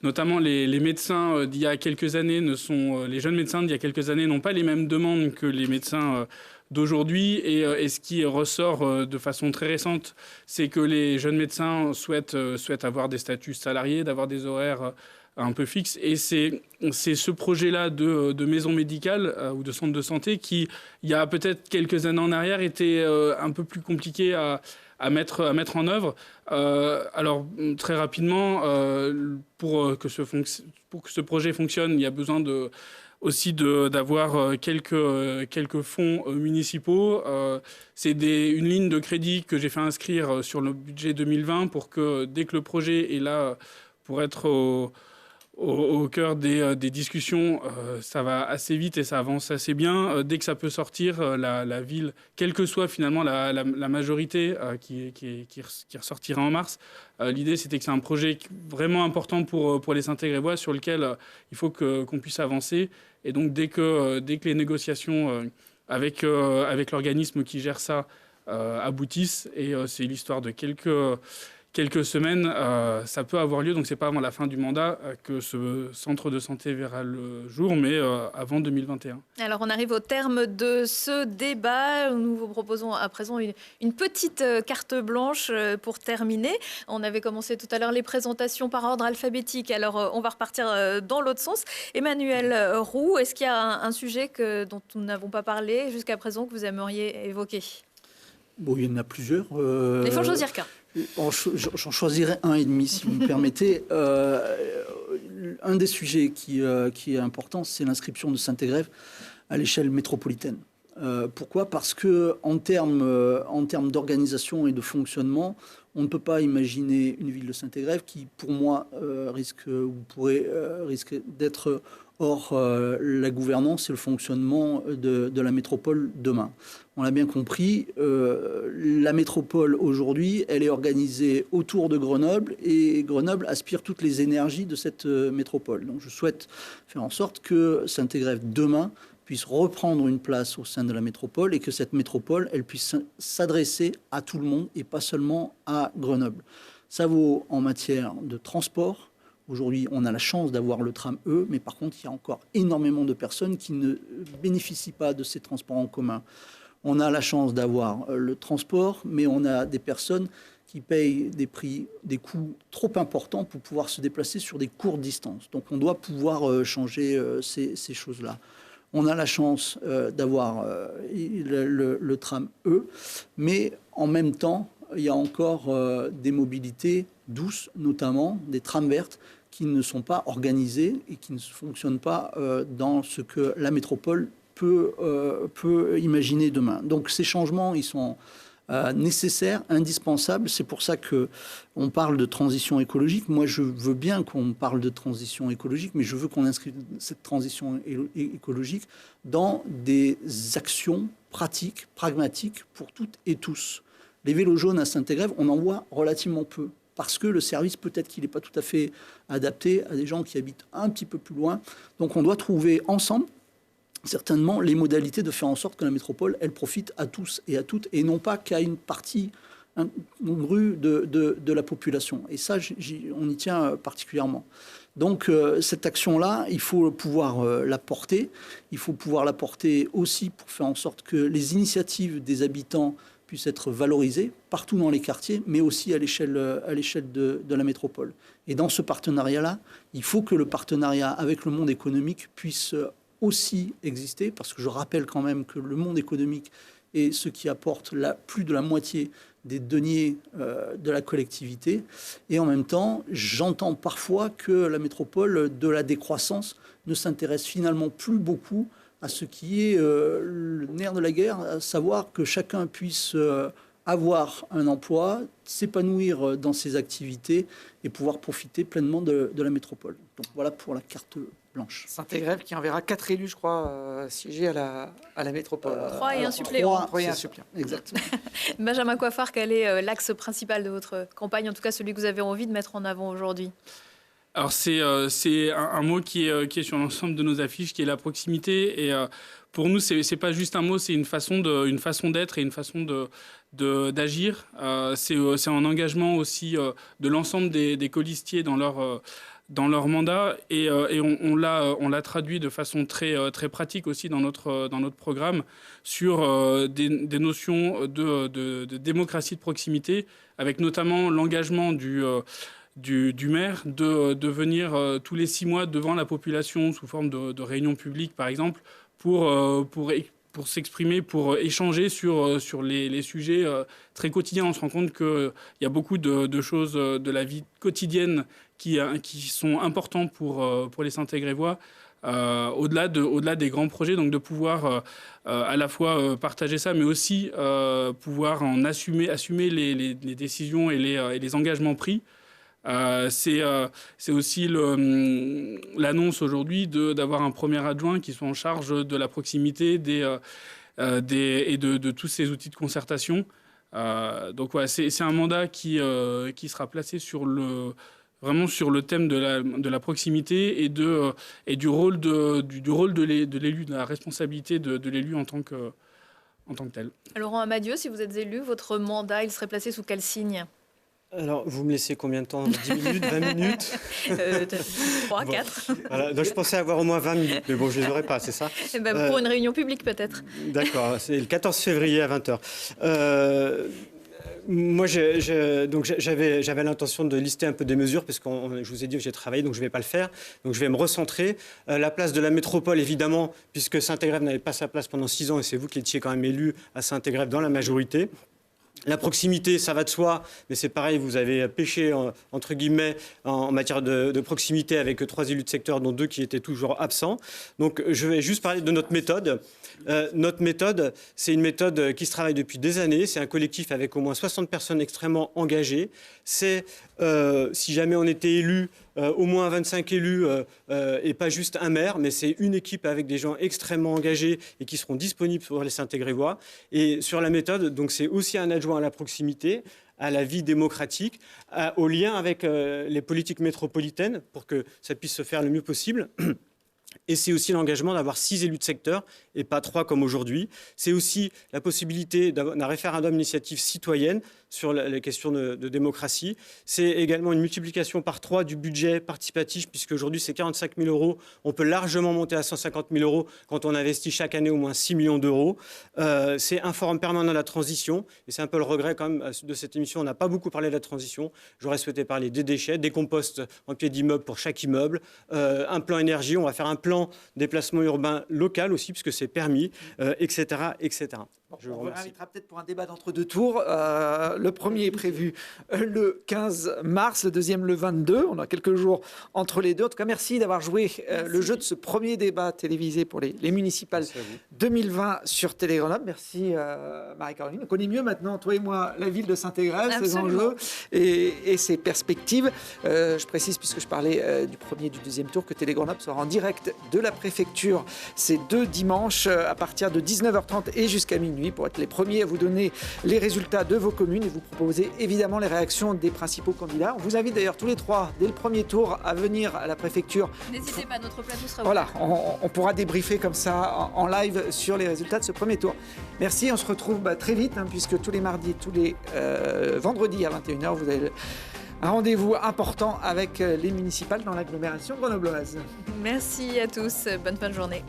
notamment les médecins d'il y a quelques années les jeunes médecins d'il y a quelques années n'ont pas les mêmes demandes que les médecins d'aujourd'hui. Et ce qui ressort de façon très récente, c'est que les jeunes médecins souhaitent avoir des statuts salariés, d'avoir des horaires un peu fixe. Et c'est ce projet-là de maison médicale ou de centre de santé qui, il y a peut-être quelques années en arrière, était un peu plus compliqué à mettre en œuvre. Alors, très rapidement, pour que ce projet fonctionne, il y a besoin aussi d'avoir quelques fonds municipaux. C'est une ligne de crédit que j'ai fait inscrire sur le budget 2020 pour que, dès que le projet est là, pour être au cœur des discussions, ça va assez vite et ça avance assez bien. Dès que ça peut sortir, la ville, quelle que soit finalement la majorité qui ressortira en mars, l'idée c'était que c'est un projet vraiment important pour les Saint-Égrévois sur lequel il faut qu'on puisse avancer. Et donc dès que les négociations avec l'organisme qui gère ça aboutissent, et c'est l'histoire de quelques semaines, ça peut avoir lieu. Donc, c'est pas avant la fin du mandat que ce centre de santé verra le jour, mais avant 2021. Alors, on arrive au terme de ce débat. Nous vous proposons à présent une petite carte blanche pour terminer. On avait commencé tout à l'heure les présentations par ordre alphabétique. Alors, on va repartir dans l'autre sens. Emmanuel Roux, est-ce qu'il y a un sujet dont nous n'avons pas parlé jusqu'à présent que vous aimeriez évoquer ? Bon, il y en a plusieurs. Il faut choisir qu'un. J'en choisirai un et demi, si vous me permettez. Un des sujets qui est important, c'est l'inscription de Saint-Égrève à l'échelle métropolitaine. Pourquoi ? Parce que en termes d'organisation et de fonctionnement, on ne peut pas imaginer une ville de Saint-Égrève qui, pour moi, risque d'être hors la gouvernance et le fonctionnement de la métropole demain. On l'a bien compris, la métropole aujourd'hui, elle est organisée autour de Grenoble et Grenoble aspire toutes les énergies de cette métropole. Donc je souhaite faire en sorte que Saint-Égrève demain puisse reprendre une place au sein de la métropole et que cette métropole, elle puisse s'adresser à tout le monde et pas seulement à Grenoble. Ça vaut en matière de transport. Aujourd'hui, on a la chance d'avoir le tram E, mais par contre, il y a encore énormément de personnes qui ne bénéficient pas de ces transports en commun. On a la chance d'avoir le transport, mais on a des personnes qui payent des coûts trop importants pour pouvoir se déplacer sur des courtes distances. Donc, on doit pouvoir changer ces choses-là. On a la chance d'avoir le tram E, mais en même temps, il y a encore des mobilités douces, notamment des trams vertes, qui ne sont pas organisées et qui ne fonctionnent pas dans ce que la métropole peut imaginer demain. Donc ces changements, ils sont nécessaires, indispensables. C'est pour ça qu'on parle de transition écologique. Moi, je veux bien qu'on parle de transition écologique, mais je veux qu'on inscrive cette transition écologique dans des actions pratiques, pragmatiques pour toutes et tous. Les vélos jaunes à Saint-Égrève, on en voit relativement peu, parce que le service, peut-être qu'il n'est pas tout à fait adapté à des gens qui habitent un petit peu plus loin. Donc on doit trouver ensemble, certainement, les modalités de faire en sorte que la métropole, elle profite à tous et à toutes, et non pas qu'à une partie congrue de la population. Et ça, on y tient particulièrement. Donc cette action-là, il faut pouvoir la porter. Il faut pouvoir la porter aussi pour faire en sorte que les initiatives des habitants puissent être valorisées partout dans les quartiers, mais aussi à l'échelle de la métropole. Et dans ce partenariat-là, il faut que le partenariat avec le monde économique puisse aussi exister, parce que je rappelle quand même que le monde économique est ce qui apporte plus de la moitié des deniers de la collectivité. Et en même temps, j'entends parfois que la métropole de la décroissance ne s'intéresse finalement plus beaucoup à ce qui est le nerf de la guerre, à savoir que chacun puisse avoir un emploi, s'épanouir dans ses activités et pouvoir profiter pleinement de la métropole. Donc voilà pour la carte blanche. Saint-Égrève qui enverra 4 élus, je crois, siéger à la métropole. 3 et un suppléant. 3 et un suppléant. Exactement. Benjamin Coiffard, quel est l'axe principal de votre campagne, en tout cas celui que vous avez envie de mettre en avant aujourd'hui? Alors c'est un mot qui est sur l'ensemble de nos affiches, qui est la proximité. Et pour nous, c'est pas juste un mot, c'est une façon d'être et une façon d'agir. C'est un engagement aussi de l'ensemble des colistiers dans leur mandat, et on l'a traduit de façon très pratique aussi dans notre programme sur des notions de démocratie de proximité, avec notamment l'engagement du maire de venir tous les 6 mois devant la population sous forme de réunions publiques, par exemple, pour s'exprimer, pour échanger sur les sujets très quotidiens. On se rend compte qu'il y a beaucoup de choses de la vie quotidienne qui sont importants pour les Saint-Égrévois, au-delà des grands projets. Donc de pouvoir à la fois partager ça, mais aussi pouvoir assumer les décisions et les engagements pris. C'est aussi l'annonce aujourd'hui d'avoir un premier adjoint qui soit en charge de la proximité et de tous ces outils de concertation. Donc ouais, c'est un mandat qui sera placé vraiment sur le thème de la proximité et du rôle de l'élu, de la responsabilité de l'élu en tant que tel. Laurent Amadieu, si vous êtes élu, votre mandat, il serait placé sous quel signe? Alors, vous me laissez combien de temps? 10 minutes, 20 minutes 3, 4. Voilà, donc je pensais avoir au moins 20 minutes, mais bon, je ne les aurai pas, c'est ça? Pour une réunion publique, peut-être. D'accord, c'est le 14 février à 20h. Moi, j'avais l'intention de lister un peu des mesures, parce que je vous ai dit que j'ai travaillé, donc je ne vais pas le faire. Donc je vais me recentrer. La place de la métropole, évidemment, puisque Saint-Égrève n'avait pas sa place pendant 6 ans, et c'est vous qui étiez quand même élu à Saint-Égrève dans la majorité. La proximité, ça va de soi, mais c'est pareil, vous avez pêché, entre guillemets, en matière de proximité avec 3 élus de secteur, dont 2 qui étaient toujours absents. Donc je vais juste parler de notre méthode. Notre méthode, c'est une méthode qui se travaille depuis des années. C'est un collectif avec au moins 60 personnes extrêmement engagées. C'est, si jamais on était élu, au moins 25 élus et pas juste un maire, mais c'est une équipe avec des gens extrêmement engagés et qui seront disponibles pour les Saint-Égrévois. Et sur la méthode, donc c'est aussi un adjoint à la proximité, à la vie démocratique, au lien avec les politiques métropolitaines pour que ça puisse se faire le mieux possible. Et c'est aussi l'engagement d'avoir 6 élus de secteur et pas 3 comme aujourd'hui. C'est aussi la possibilité d'un référendum d'initiative citoyenne sur les questions de démocratie. C'est également une multiplication par 3 du budget participatif, puisque aujourd'hui c'est 45 000 euros. On peut largement monter à 150 000 euros quand on investit chaque année au moins 6 millions d'euros. C'est un forum permanent de la transition. Et c'est un peu le regret quand même de cette émission. On n'a pas beaucoup parlé de la transition. J'aurais souhaité parler des déchets, des composts en pied d'immeuble pour chaque immeuble, un plan énergie. On va faire un plan déplacement urbain local aussi, puisque c'est permis, etc., etc. Je vous On remercie. réinvitera peut-être pour un débat d'entre-deux tours. Le premier est prévu le 15 mars, le deuxième le 22. On a quelques jours entre les deux. En tout cas, merci d'avoir joué le jeu de ce premier débat télévisé pour les municipales Merci à vous. 2020 sur Télé Grenoble. Merci Marie-Caroline. On connaît mieux maintenant, toi et moi, la ville de Saint-Égrève, ses Absolument. enjeux et ses perspectives. Je précise, puisque je parlais du premier et du deuxième tour, que Télé Grenoble sera en direct de la préfecture ces 2 dimanches à partir de 19h30 et jusqu'à minuit pour être les premiers à vous donner les résultats de vos communes et vous proposer évidemment les réactions des principaux candidats. On vous invite d'ailleurs tous les 3 dès le premier tour à venir à la préfecture. N'hésitez pas, notre plateau sera Voilà, ouvert. on pourra débriefer comme ça en live sur les résultats de ce premier tour. Merci, on se retrouve très vite puisque tous les mardis et tous les vendredis à 21h, vous avez un rendez-vous important avec les municipales dans l'agglomération grenobloise. Merci à tous. Bonne fin de journée.